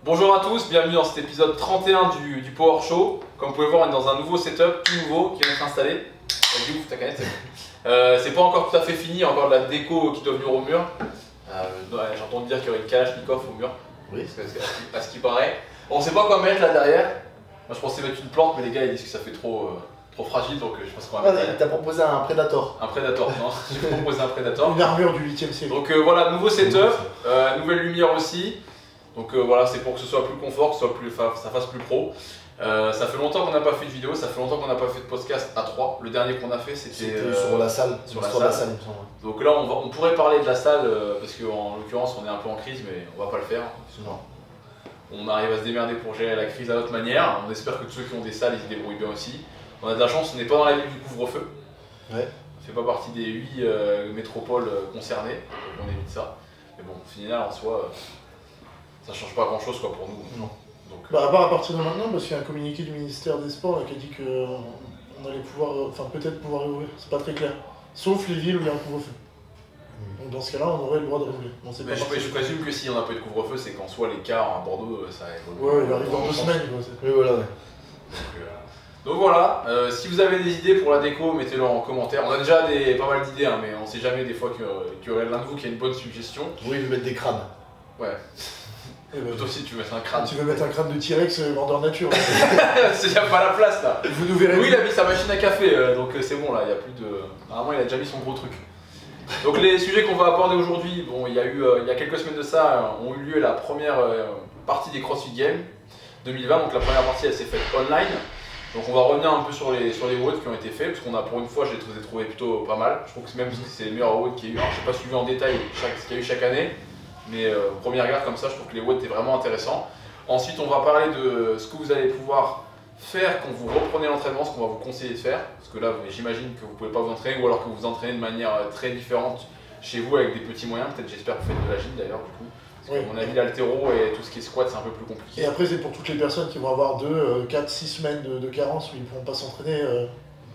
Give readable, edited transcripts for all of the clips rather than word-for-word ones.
Bonjour à tous, bienvenue dans cet épisode 31 du Power Show. Comme vous pouvez voir, on est dans un nouveau setup, tout nouveau, qui vient d'être installé. Vas-y, ouvre ta canette. C'est pas encore tout à fait fini, il y a encore de la déco qui doit venir au mur. J'ai entendu dire qu'il y aurait une Kalachnikov au mur. Oui. À ce qui paraît. On sait pas quoi mettre là derrière. Moi je pensais mettre une plante, mais les gars ils disent que ça fait trop fragile, donc je pense qu'on va mettre. T'as proposé un Predator. Un Predator, non, j'ai proposé un Predator. Une armure du 8e siècle. Donc voilà, nouveau setup, nouvelle lumière aussi. Donc voilà, c'est pour que ce soit plus confort, que ça fasse plus pro. Ça fait longtemps qu'on n'a pas fait de vidéo, ça fait longtemps qu'on n'a pas fait de podcast à 3. Le dernier qu'on a fait c'était sur la salle. Sur la salle. Il me semble. Donc là on pourrait parler de la salle parce qu'en l'occurrence on est un peu en crise, mais on va pas le faire. Non. On arrive à se démerder pour gérer la crise à notre manière. On espère que tous ceux qui ont des salles ils se débrouillent bien aussi. On a de la chance, on n'est pas dans la ville du couvre-feu. Ouais. On fait pas partie des 8 métropoles concernées, donc on évite ça. Mais bon, au final en soi, ça change pas grand chose quoi pour nous. Non. Donc, à part à partir de maintenant, parce qu'il y a un communiqué du ministère des Sports là, qui a dit qu'on allait pouvoir, peut-être pouvoir réouvrir, c'est pas très clair. Sauf les villes où il y a un couvre-feu. Donc dans ce cas-là, on aurait le droit de réouvrir. Je présume que si on n'a pas eu de couvre-feu, c'est qu'en soi les cas à Bordeaux, ça évolue. Ouais, il arrive dans 2 semaines. Oui, voilà, ouais. Donc voilà, si vous avez des idées pour la déco, mettez-le en commentaire. On a déjà pas mal d'idées, hein, mais on sait jamais des fois qu'il y aurait l'un de vous qui a une bonne suggestion. Oui, je vais mettre des crânes. Ouais. Toi aussi tu veux mettre un crâne. Tu veux mettre un crâne de T-Rex grandeur nature. C'est déjà pas la place là. Vous nous verrez. Oui, il a mis sa machine à café, donc c'est bon là, il n'y a plus de... Normalement il a déjà mis son gros truc. Donc les sujets qu'on va aborder aujourd'hui, bon, il y a quelques semaines de ça, ont eu lieu la première partie des CrossFit Games 2020, donc la première partie elle s'est faite online. Donc on va revenir un peu sur les WOD qui ont été faits, parce qu'on a pour une fois je les ai trouvés plutôt pas mal. Je trouve que même c'est les meilleurs WOD qu'il y a eu. Alors je n'ai pas suivi en détail ce qu'il y a eu chaque année, mais première regarde comme ça, je trouve que les WOD étaient vraiment intéressants. Ensuite on va parler de ce que vous allez pouvoir faire quand vous reprenez l'entraînement, ce qu'on va vous conseiller de faire. Parce que là j'imagine que vous ne pouvez pas vous entraîner, ou alors que vous vous entraînez de manière très différente chez vous avec des petits moyens. Peut-être j'espère que vous faites de la gym d'ailleurs du coup. Parce qu'à mon avis l'haltéro et tout ce qui est squat c'est un peu plus compliqué. Et après c'est pour toutes les personnes qui vont avoir 2, 4, 6 semaines de carence où ils ne pourront pas s'entraîner.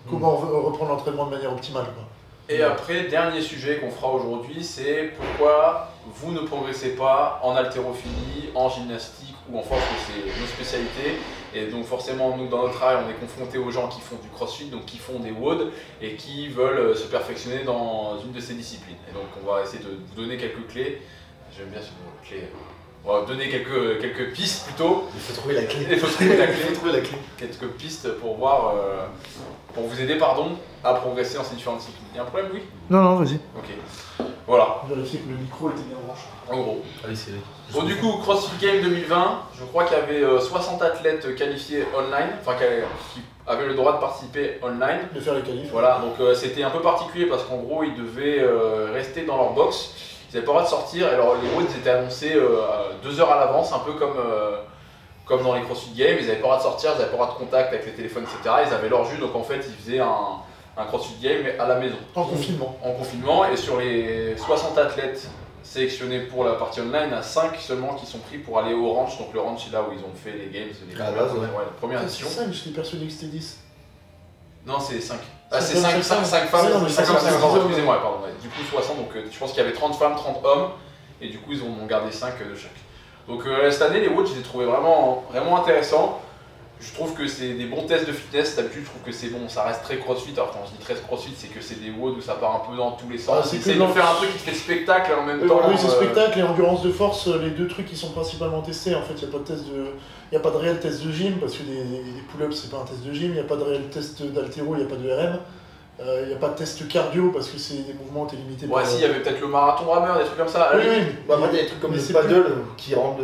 Comment reprendre l'entraînement de manière optimale quoi. Et après, dernier sujet qu'on fera aujourd'hui, c'est pourquoi vous ne progressez pas en haltérophilie, en gymnastique ou en force, c'est nos spécialités. Et donc forcément, nous dans notre travail, on est confrontés aux gens qui font du crossfit, donc qui font des WOD et qui veulent se perfectionner dans une de ces disciplines. Et donc on va essayer de vous donner quelques clés. J'aime bien ce mot, clé. On va donner quelques pistes plutôt. Il faut trouver la clé. Il faut trouver la clé. Quelques pistes pour voir, pour vous aider à progresser dans ces différentes disciplines. Il y a un problème, oui? Non, vas-y. Ok. Voilà. Vérifier que le micro était bien branché. En gros. Allez, c'est vrai. Bon, du coup, CrossFit Games 2020, je crois qu'il y avait 60 athlètes qualifiés online, enfin qui avaient le droit de participer online. De faire les qualifs. Voilà, donc c'était un peu particulier parce qu'en gros, ils devaient rester dans leur box. Ils n'avaient pas le droit de sortir, et alors les WODs étaient annoncés 2 heures à l'avance, un peu comme dans les CrossFit Games. Ils n'avaient pas le droit de sortir, ils n'avaient pas le droit de contact avec les téléphones, etc. Ils avaient leur jus, donc en fait ils faisaient un CrossFit Game mais à la maison. En confinement. En confinement, et sur les 60 athlètes sélectionnés pour la partie online, il y en a 5 seulement qui sont pris pour aller au ranch. Donc le ranch c'est là où ils ont fait les games, la première édition. C'est 5, j'étais persuadé que c'était 10. Non, c'est 5. Ah, c'est 5 femmes, 50 excusez-moi, pardon. Du coup, 60, donc je pense qu'il y avait 30 femmes, 30 hommes, et du coup, ils ont gardé 5 de chaque. Donc cette année, les WOD, je les ai trouvés vraiment intéressants. Je trouve que c'est des bons tests de fitness. D'habitude, je trouve que c'est bon, ça reste très crossfit. Alors, quand je dis très crossfit, c'est que c'est des WOD où ça part un peu dans tous les sens. Ils essayent de faire un truc qui fait spectacle en même temps. Oui, c'est spectacle et endurance de force, les deux trucs qui sont principalement testés. En fait, il n'y a pas de réel test de gym parce que des pull-ups, c'est pas un test de gym. Il n'y a pas de réel test d'haltéro, il n'y a pas de RM. Il n'y a pas de test cardio parce que c'est des mouvements qui sont limités. Ouais, si, il y avait peut-être le marathon rameur, des trucs comme ça. Oui. Bah, il y a des trucs comme le paddle qui rendent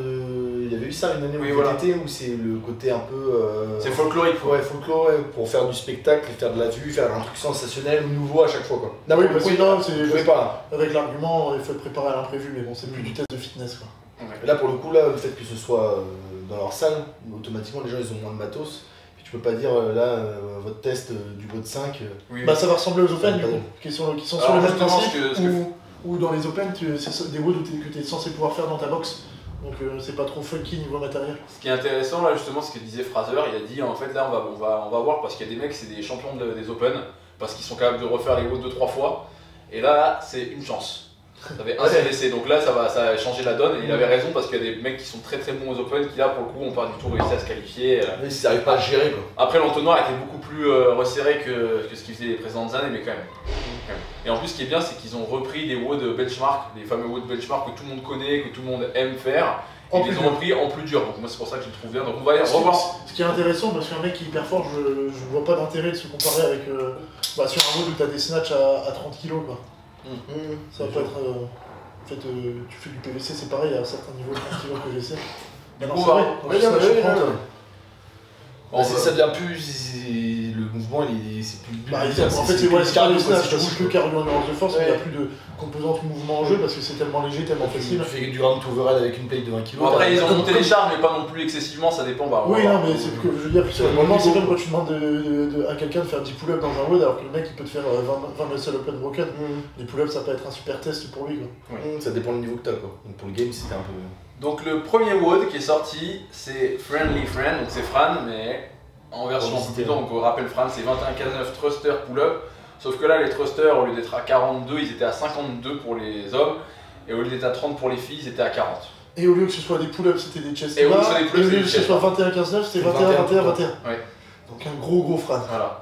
il y avait eu ça une année où c'est le côté un peu. C'est folklorique. Ouais, folklore, pour faire du spectacle, faire de la vue, faire un truc sensationnel ou nouveau à chaque fois quoi. Non, oui, parce que là, c'est pas. Avec l'argument, il faut être préparé à l'imprévu, mais bon, c'est plus du test de fitness quoi. Et là, pour le coup, là, le fait que ce soit dans leur salle, automatiquement les gens ils ont moins de matos. Tu peux pas dire votre test du WOD 5. Bah ça va ressembler aux Open du coup, qui sont sur le même principe ou dans les Open c'est des WOD que tu es censé pouvoir faire dans ta box. Donc c'est pas trop funky niveau matériel. Ce qui est intéressant là justement, ce que disait Fraser, il a dit en fait là on va voir parce qu'il y a des mecs c'est des champions des Open parce qu'ils sont capables de refaire les WOD 2-3 fois et là c'est une chance. Ça avait un seul essai, donc là ça a changé la donne et il avait raison parce qu'il y a des mecs qui sont très moins aux open qui là pour le coup ont pas du tout réussi à se qualifier. Mais ils n'arrivent pas à gérer quoi. Après l'entonnoir était beaucoup plus resserré que ce qu'ils faisaient les précédentes années, mais quand même. Et en plus ce qui est bien c'est qu'ils ont repris des WOD benchmark, des fameux WOD benchmark que tout le monde connaît, que tout le monde aime faire. Ils les ont repris en plus dur, donc moi c'est pour ça que je le trouve bien. Donc on va revoir. Ce qui est intéressant, parce qu'un mec qui est hyper fort, je vois pas d'intérêt de se comparer avec. Sur un mode où t'as des snatchs à 30 kg quoi. Ça va pas être. En fait, tu fais du PVC, c'est pareil, à certains niveaux de 30 kg que j'essaie. Du coup, ça devient plus. Le mouvement, c'est plus. En fait, c'est pas le snatch, tu bouges que cardio endurance de force, mais il n'y a plus de composante mouvement en jeu parce que c'est tellement léger, tellement facile. Tu fais du round to overhead avec une plate de 20 kg. Bon, après, ils ont monté les charges, mais pas non plus excessivement, ça dépend. Oui, non, mais c'est que je veux dire, c'est comme quand tu demandes à quelqu'un de faire 10 pull-ups dans un WOD alors que le mec il peut te faire 20 muscle open broken. Les pull-ups, ça peut être un super test pour lui. Ça dépend du niveau que t'as quoi. Donc pour le game, c'était un peu. Donc le premier WOD qui est sorti, c'est Friendly Friend, donc c'est Fran, mais en version plus donc on rappelle Fran, c'est 21-15-9 thruster pull-up. Sauf que là, les thrusters, au lieu d'être à 42, ils étaient à 52 pour les hommes, et au lieu d'être à 30 pour les filles, ils étaient à 40. Et au lieu que ce soit des pull-ups, c'était des chest et bars, et au lieu que ce soit 21-15-9, c'était 21-21-21. Ouais. Donc un gros Fran. Voilà.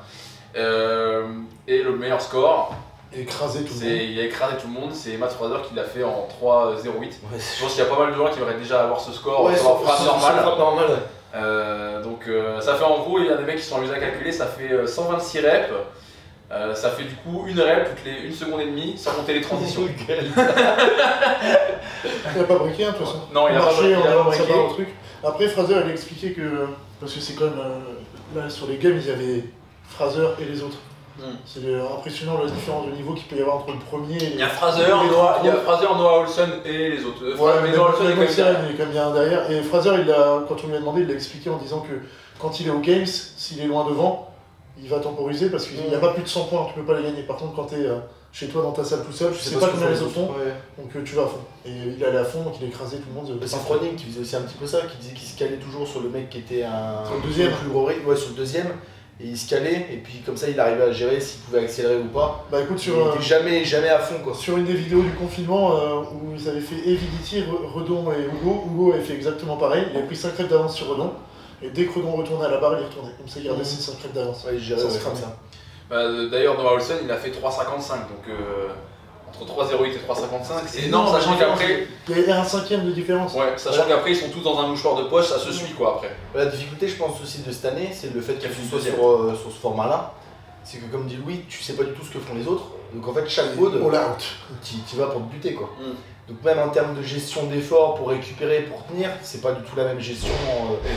Et le meilleur score, écrasé tout le monde. Il a écrasé tout le monde, c'est Matt Fraser qui l'a fait en 3-0-8. Je pense qu'il y a pas mal de gens qui aimeraient déjà avoir ce score sur un frappe normale. Donc ça fait en gros, il y a des mecs qui sont amusés à calculer, ça fait 126 reps. Ça fait du coup une rep toutes les 1 seconde et demie sans compter les transitions. Il n'a pas briqué de toute façon. Non, il a pas briqué. Truc. Après Fraser il a expliqué que, parce que c'est quand même, là sur les games il y avait Fraser et les autres. C'est impressionnant la différence de niveau qu'il peut y avoir entre le premier et il y a Fraser, Noah Olsen et les autres. Mais Noah Olsen il est quand même bien derrière. Et Fraser, quand on lui a demandé, il l'a expliqué en disant que quand il est au Games, s'il est loin devant, il va temporiser parce qu'il n'y a pas plus de 100 points, tu peux pas les gagner. Par contre, quand tu es chez toi dans ta salle tout seul, tu sais pas combien les autres font, donc tu vas à fond. Et il allait à fond, donc il a écrasé tout le monde. C'est Froning qui faisait aussi un petit peu ça, qui disait qu'il se calait toujours sur le mec qui était sur le deuxième. Plus gros rythme, sur le deuxième. Et il se calait, et puis comme ça il arrivait à gérer s'il pouvait accélérer ou pas. Bah écoute, il était jamais à fond quoi. Sur une des vidéos du confinement où ils avaient fait Evidity, Redon et Hugo avait fait exactement pareil. Il avait pris 5 reps d'avance sur Redon, et dès que Redon retournait à la barre, il retournait. Comme ça il gardait ses 5 reps d'avance. Ouais, il gérait comme ça. D'ailleurs, Noah Olsen il a fait 3,55 donc. Entre 3,08 et 3,55, c'est énorme, sachant qu'après. Il y a un cinquième de différence. Ouais, sachant qu'après ils sont tous dans un mouchoir de poche, ça se suit quoi après. La difficulté, je pense aussi de cette année, c'est le fait qu'il soit sur ce format-là. C'est que, comme dit Louis, tu sais pas du tout ce que font les autres. Donc en fait, chaque mode, tu vas pour te buter quoi. Donc même en termes de gestion d'efforts pour récupérer, pour tenir, c'est pas du tout la même gestion.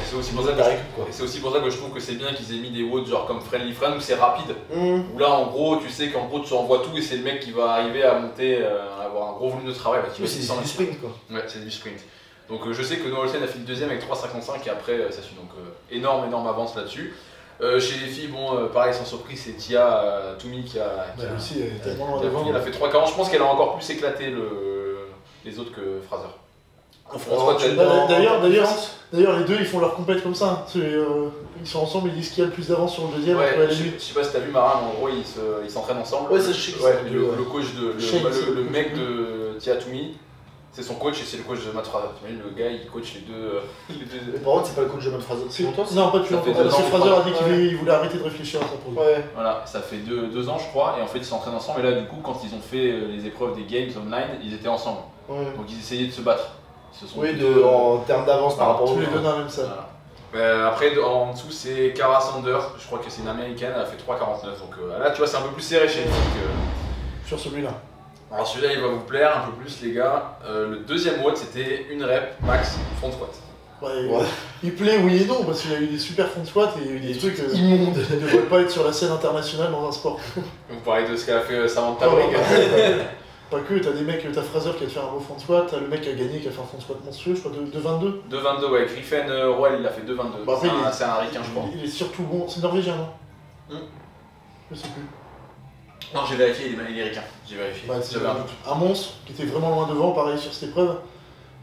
C'est aussi pour ça que je trouve que c'est bien qu'ils aient mis des WOD genre comme Friendly Friend où c'est rapide. Où là en gros tu sais qu'en gros tu envoies tout et c'est le mec qui va arriver à monter, à avoir un gros volume de travail. C'est du sprint quoi. Ouais, c'est du sprint. Donc je sais que Noah Olsen a fait le deuxième avec 3,55 et après ça suit. Donc énorme avance là-dessus. Chez les filles, pareil, sans surprise, c'est Tia Toumi qui a réussi. Elle a fait 3,40. Je pense qu'elle a encore plus éclaté les autres que Fraser. D'ailleurs, les deux ils font leur compète comme ça. Ils sont ensemble, ils disent qui a le plus d'avance sur le deuxième. Je sais pas si t'as vu Marin, mais en gros ils s'entraînent ensemble. Ouais, ça je sais. Le coach le mec de Tia Toumi, c'est son coach et c'est le coach de Matt Fraser. Le gars il coach les deux. Mais par contre, c'est pas le coach de Matt Fraser. C'est pour toi? Non, pas depuis longtemps. Parce que Fraser a dit qu'il voulait arrêter de réfléchir à ça pour lui. Voilà, ça fait 2 ans je crois, et en fait ils s'entraînent ensemble. Et là, du coup, quand ils ont fait les épreuves des games online, ils étaient ensemble. Donc ils essayaient de se battre. En termes d'avance par rapport aux tous les deux dans la même salle. Après, en dessous, c'est Cara Sanders, je crois que c'est une américaine, elle a fait 3,49. Donc là, tu vois, c'est un peu plus serré chez les filles. Sur celui-là. Alors celui-là, il va vous plaire un peu plus, les gars. Le deuxième WOD, c'était une rep max front squat. Il plaît oui et non, parce qu'il y a eu des super front squats et il y a eu des trucs immondes. Il ne devrait pas être sur la scène internationale dans un sport. Vous parlez de ce qu'elle a fait Samantha Brigg. Pas que, t'as des mecs, t'as Fraser qui a fait un beau front squat, t'as le mec qui a gagné qui a fait un front squat monstrueux, je crois, de 22. De 22, ouais, Griffin Roel il a fait 2,22. C'est un ricain, je crois. Il est surtout bon, c'est norvégien, non Je sais plus. Non, j'ai vérifié, il est ricain, j'ai vérifié. J'avais un doute. Un monstre qui était vraiment loin devant, pareil sur cette épreuve.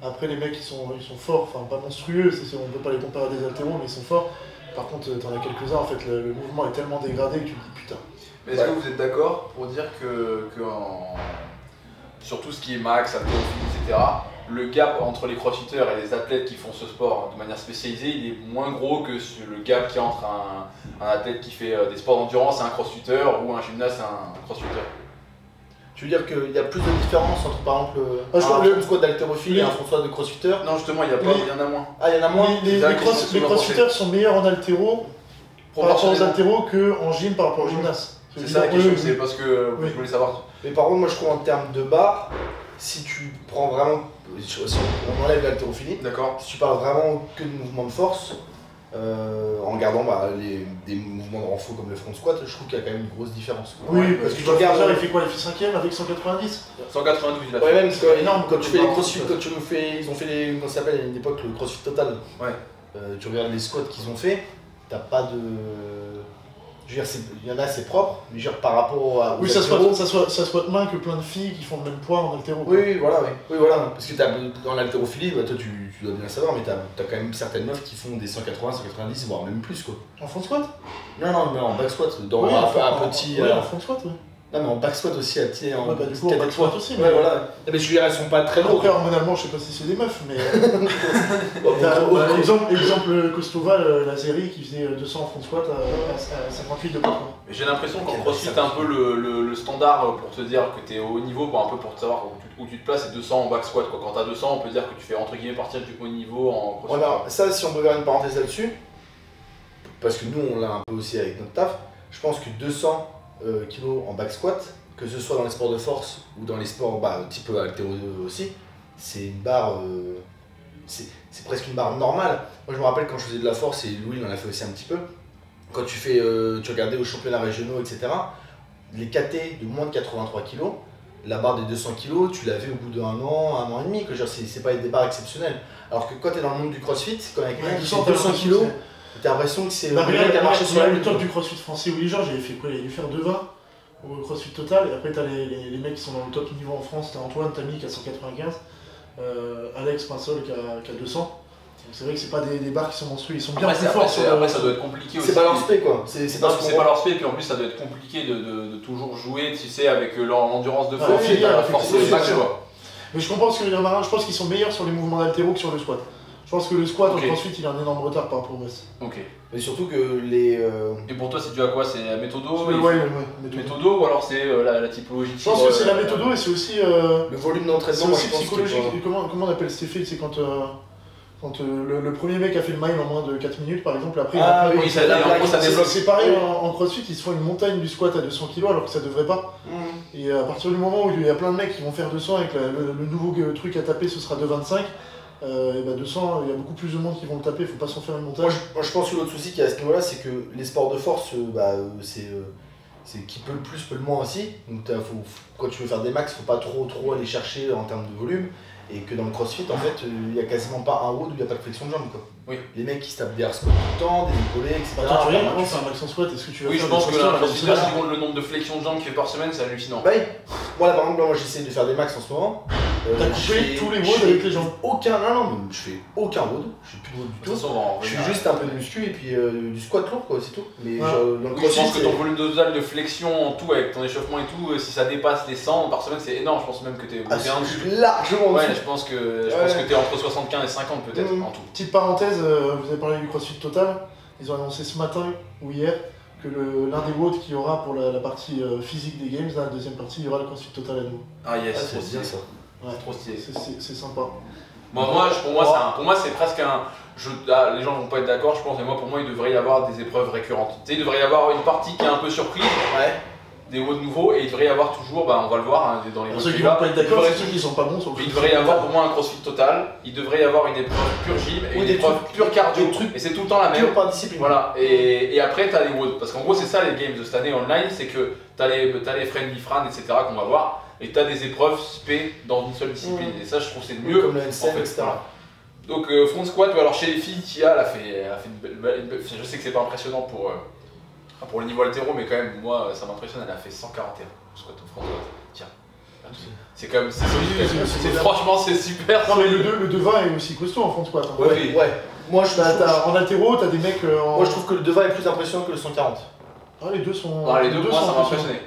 Après, les mecs ils sont forts, enfin pas monstrueux, on peut pas les comparer à des haltéros, mais ils sont forts. Par contre, t'en as quelques-uns, en fait, le mouvement est tellement dégradé que tu te dis putain. Mais est-ce que vous êtes d'accord pour dire sur tout ce qui est max, haltérophilie, etc., le gap entre les crossfitters et les athlètes qui font ce sport de manière spécialisée, il est moins gros que le gap qu'il y a entre un athlète qui fait des sports d'endurance et un crossfitter ou un gymnaste et un crossfitter. Tu veux dire qu'il y a plus de différence entre par exemple un front squat d'haltérophilie et un front squat de crossfitter? Non, justement, il y en a moins. Ah, il y en a moins. Les crossfitters sont meilleurs en haltéro par rapport aux haltéros qu'en gym par rapport aux gymnastes. C'est ça la question, c'est parce que je voulais savoir. Mais par contre, moi je trouve en termes de barre, si tu prends vraiment, si on enlève l'haltérophilie, si tu parles vraiment que de mouvements de force, en gardant des mouvements de renfort comme le front squat, je trouve qu'il y a quand même une grosse différence. Oui, parce que tu regardes, il fait quoi? Il fait 5ème avec 190? 192, il a fait. Ouais, même c'est énorme. Quand tu fais les crossfit, ils ont fait les, comment ça s'appelle à une époque, le crossfit total. Ouais. Tu regardes les squats qu'ils ont fait, t'as pas de. Je veux dire, il y en a, c'est propre, mais je veux dire, par rapport à. Oui, ça squat moins que plein de filles qui font le même poids en haltéro. Oui, voilà. Parce que dans l'haltérophilie, toi tu dois bien savoir, mais t'as quand même certaines meufs qui font des 180, 190, voire même plus quoi. En front squat? Non, mais en back squat. Oui, en front squat, oui. Non, mais en back squat aussi, à pied, en du coup, en back squat aussi. Ouais, voilà. Mais je veux dire, elles sont pas très lourdes. Après, hormonalement, je sais pas si c'est des meufs, mais. Exemple, Kostova, la série qui faisait 200 en front squat à 58 de poids. J'ai l'impression qu'en crossfit, c'est un peu le standard pour te dire que tu es au haut niveau, un peu pour te savoir où tu te places, c'est 200 en back squat. Quand tu as 200, on peut dire que tu fais entre guillemets partir du haut niveau en crossfit. Alors, ça, si on peut faire une parenthèse là-dessus, parce que nous, on l'a un peu aussi avec notre taf, je pense que 200 kg en back squat, que ce soit dans les sports de force ou dans les sports type haltéro aussi, c'est une barre, c'est presque une barre normale. Moi je me rappelle quand je faisais de la force, et Louis il en a fait aussi un petit peu, quand tu regardais aux championnats régionaux, etc., les KT de moins de 83 kg, la barre des 200 kg, tu l'avais au bout d'un an et demi, c'est pas des barres exceptionnelles. Alors que quand tu es dans le monde du crossfit, quand il y a quelqu'un qui fait 200 kg, t'as l'impression que c'est le mec qui a marché sur le top du crossfit français, Willy Georges, il avait fait quoi? Il a dû faire 2,20 au crossfit total, et après t'as les mecs qui sont dans le top niveau en France, t'as Antoine Tamy qui a 195, Alex Pinsol qui a 200. C'est vrai que c'est pas des barres qui sont monstrueux, ils sont bien plus forts. Après ça doit être compliqué aussi. C'est pas leur spé quoi. C'est pas leur spé, et puis en plus ça doit être compliqué de toujours jouer, tu sais, avec l'endurance de force et la force de max quoi. Mais je comprends ce que les marins, je pense qu'ils sont meilleurs sur les mouvements d'haltéro que sur le squat. Je pense que le squat, ensuite, il a un énorme retard par rapport au reste. Ok. Mais surtout que les. Et pour toi, c'est dû à quoi? C'est la méthodo? Ouais, méthodo ou alors c'est la typologie? Je pense que c'est la méthodo et c'est aussi. Le volume d'entraînement, c'est aussi psychologique. Comment on appelle cet effet? C'est quand le premier mec a fait le mile en moins de 4 minutes, par exemple, après. C'est pareil en crossfit, ils se font une montagne du squat à 200 kg alors que ça devrait pas. Et à partir du moment où il y a plein de mecs qui vont faire 200 et que le nouveau truc à taper ce sera 2,25. Et 200, il y a beaucoup plus de monde qui vont le taper, il faut pas s'en faire une montagne. Moi je pense que l'autre souci qu'il y a à ce niveau-là, c'est que les sports de force, c'est qui peut le plus, peut le moins aussi. Donc quand tu veux faire des max, faut pas trop aller chercher en termes de volume. Et que dans le crossfit, en fait, il y a quasiment pas un road où il n'y a pas de flexion de jambe quoi. Oui. Les mecs qui se tapent des air squats tout le temps, des épaulés, etc. Attends, tu regardes, c'est un max en squat, est-ce que tu vas faire? Oui, je pense que là, si tu comptes le nombre de flexions de jambes qu'il fait par semaine, c'est hallucinant. Bah oui. Moi là par exemple, j'essaie de faire des max en ce moment. T'as coupé tous les roads avec les jambes? Non, je fais aucun road, je fais plus de road du tout. Je fais juste un peu de muscu et puis du squat lourd quoi, c'est tout. Mais dans le crossfit, je pense que ton volume total de flexion en tout, avec ton échauffement et tout, si ça dépasse les 100 par semaine, c'est énorme. Je pense même que t'es largement. Ouais, je pense que t'es entre 75 et 50 peut-être en tout. Petite parenthèse, vous avez parlé du crossfit total, ils ont annoncé ce matin ou hier que l'un des WOD qu'il y aura pour la partie physique des games, la deuxième partie, il y aura le crossfit total à nous. Ah yes, c'est bien ça. Ouais, trop stylé. C'est sympa. Pour moi, c'est presque un. Les gens vont pas être d'accord, je pense, mais pour moi, il devrait y avoir des épreuves récurrentes. Tu sais, il devrait y avoir une partie qui est un peu surprise, des WOD nouveaux, et il devrait y avoir toujours, on va le voir dans les WOD. Ceux qui vont pas être d'accord, c'est ceux qui sont pas bons sur le Il devrait y avoir pour moi un crossfit total, il devrait y avoir une épreuve pure gym et une épreuve pure cardio, et c'est tout le temps la même. Pure par discipline. Voilà, et après, t'as les WOD, parce qu'en gros, c'est ça les games de cette année online, c'est que t'as les friendly fran, etc. qu'on va voir. Et tu as des épreuves spé dans une seule discipline. Et ça, je trouve c'est mieux. Comme le handstand, etc. Donc, front squat, ou alors chez les filles, Tia, elle a fait une belle. Je sais que c'est pas impressionnant pour le niveau haltéro, mais quand même, moi, ça m'impressionne. Elle a fait 141 squat au front squat. Tiens. C'est quand même. Franchement, c'est super. Non, mais le 2,20 est aussi costaud en front squat. Hein. Ouais. Moi, en haltéro, t'as des mecs. Moi, je trouve que le 2,20 est plus impressionnant que le 140. Ah, les deux sont. Les deux, moi, ça m'a impressionné.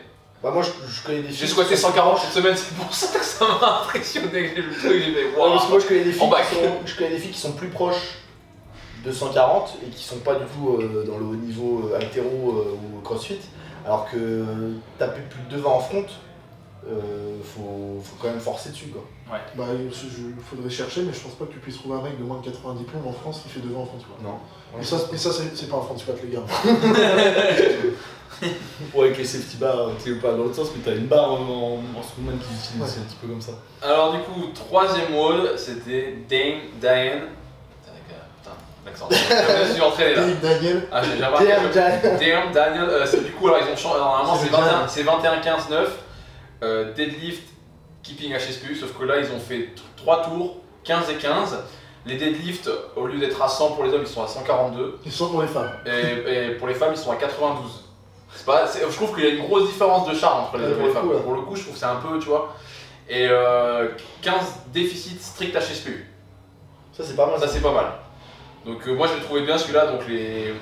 Bah moi je connais des filles. J'ai squatté 140 cette semaine, c'est pour ça que ça m'a impressionné. Le truc, j'ai fait waouh. Parce que moi je connais des filles qui sont plus proches de 140 et qui sont pas du tout dans le haut niveau haltéro ou crossfit. Alors que taper plus de 2 20 en front, faut quand même forcer dessus quoi. Ouais. Bah il faudrait chercher, mais je pense pas que tu puisses trouver un mec de moins de 90 plombs en France qui fait 2 20 en front. Non. Et ça c'est pas un front squat les gars. Pour avec les safety bars, tu sais pas dans l'autre sens, mais t'as une barre en strongman qu'ils utilisent, c'est un petit peu comme ça. Alors du coup, troisième mode, c'était Diane. Putain, l'accent. Je me suis entraîné là. Daniel. Ah, j'ai remarqué. Daniel. Du coup, alors ils ont changé. Normalement, c'est 21-15-9. Deadlift, keeping HSPU, sauf que là, ils ont fait 3 tours, 15 et 15. Les deadlifts, au lieu d'être à 100 pour les hommes, ils sont à 142. Ils sont pour les femmes. Et pour les femmes, ils sont à 92. Je trouve qu'il y a une grosse différence de charge entre les hommes et les femmes. Pour le coup, je trouve que c'est un peu, tu vois. Et 15 déficits strict HSPU. Ça, c'est pas mal. Ça, c'est pas mal. Donc, moi, j'ai trouvé bien celui-là. Donc, je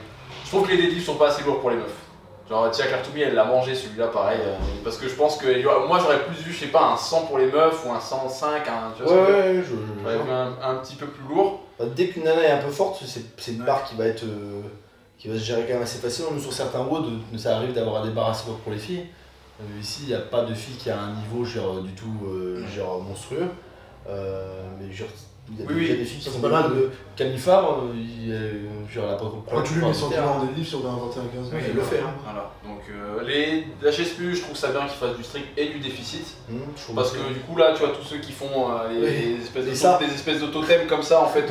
trouve que les deadlifts sont pas assez lourds pour les meufs. Genre, Tia Clartoumi, elle l'a mangé celui-là, pareil. Parce que je pense que moi, j'aurais plus vu, je sais pas, un 100 pour les meufs ou un 105. Tu vois, j'aurais vu un petit peu plus lourd. Bah, dès qu'une nana est un peu forte, c'est une barre qui va être. Qui va se gérer quand même assez facilement. Nous, sur certains WOD, ça arrive d'avoir des barres assez lourdes pour les filles. Ici, il n'y a pas de fille qui a un niveau du tout monstrueux. Mais il y a des filles qui sont pas mal de Califar, elle a pas de tu lui mets son client en deadlift sur un 21-15. Oui, il le fait. Hein. Voilà. Donc la HSPU, je trouve ça bien qu'ils fassent du strict et du déficit. Parce que du coup là, tu vois, tous ceux qui font des espèces de totems comme ça, en fait,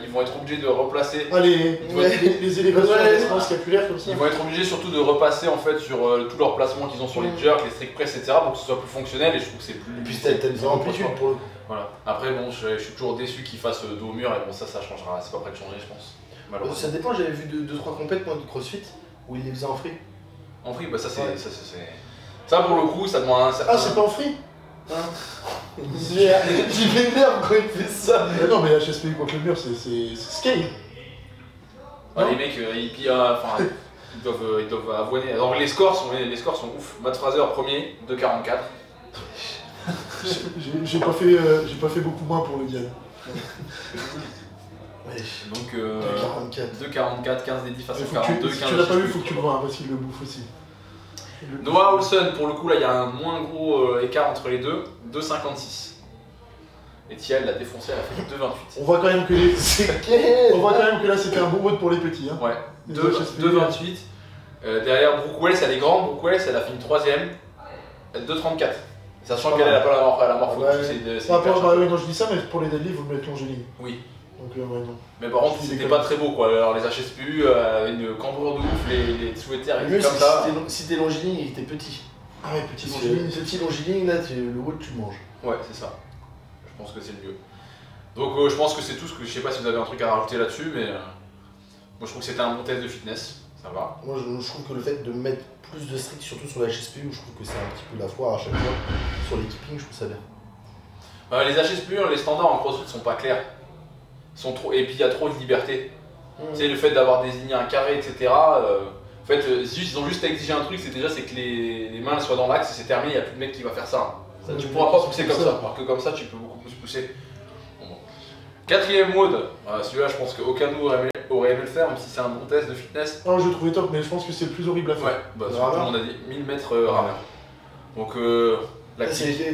ils vont être obligés de replacer. Les élévations scapulaires comme ça. Ils vont être obligés surtout de repasser en fait sur tous leurs placements qu'ils ont sur les jerks, les strict press, etc. pour que ce soit plus fonctionnel, et je trouve que c'est plus. Et puis t'as une vraie amplitude pour le coup. Voilà. Après, bon, je suis toujours déçu qu'ils fassent dos au mur, et bon, ça changera, c'est pas prêt de changer, je pense. Ça dépend, j'avais vu 2-3 compètes de CrossFit où ils les faisaient en free. En free, bah ça c'est. Ça pour le coup, ça demande un certain. Ah, c'est pas en free J'y m'énerve quand il fait ça. Mais non, mais HSPU contre le mur, c'est scale. Les mecs, ils doivent avoiner. Alors les scores sont ouf. Matt Fraser premier, 2,44. J'ai pas fait beaucoup moins pour le Diane. Donc 2,44, 15 des 10 face à 42, 15. Si tu l'as pas vu, faut que tu le vois, parce qu'il le bouffe aussi. Noah Olsen, pour le coup, là, il y a un moins gros écart entre les deux, 2,56. Et Tia, elle l'a défoncé, elle a fait 2,28. On voit quand même que là, c'était un bon mode pour les petits. Hein. Ouais, 2,28. Derrière Brooke Wells, elle est grande. Brooke Wells, elle a fini 3ème, 2,34. Sachant qu'elle n'a pas la morpho. Non, je dis ça, mais pour les deadlifts, vous le mettez longiligne. Oui. Donc, ouais, non. Mais par contre, c'était pas très beau quoi. Alors les HSPU, une cambrure de ouf, les sous-éthers, ils étaient comme ça. Si t'es longiligne, il était petit. Ah ouais, petit longiligne. Petit longiligne, là, le haut, tu manges. Ouais, c'est ça. Je pense que c'est le mieux. Donc je pense que c'est tout ce que je sais pas si vous avez un truc à rajouter là-dessus, mais moi je trouve que c'était un bon test de fitness. Ça va. Moi je trouve que le fait de mettre plus de strict, surtout sur la HSPU, je trouve que c'est un petit peu la foire à chaque fois. Sur l'équipping, je trouve ça bien. Les HSPU, les standards en crossfit sont pas clairs. Et puis il y a trop de liberté. Tu sais, le fait d'avoir désigné un carré, etc. En fait, ils ont juste à exiger un truc, c'est que les mains soient dans l'axe et c'est terminé, il n'y a plus de mec qui va faire ça. Tu pourras pas pousser comme ça, alors que comme ça tu peux beaucoup plus pousser. Bon. 4ème mode, celui-là je pense qu'aucun de nous aurait aimé le faire, même si c'est un bon test de fitness. Non, je le trouvais top, mais je pense que c'est le plus horrible à faire. Ouais, bah tout le monde a dit 1000 mètres rameur. Donc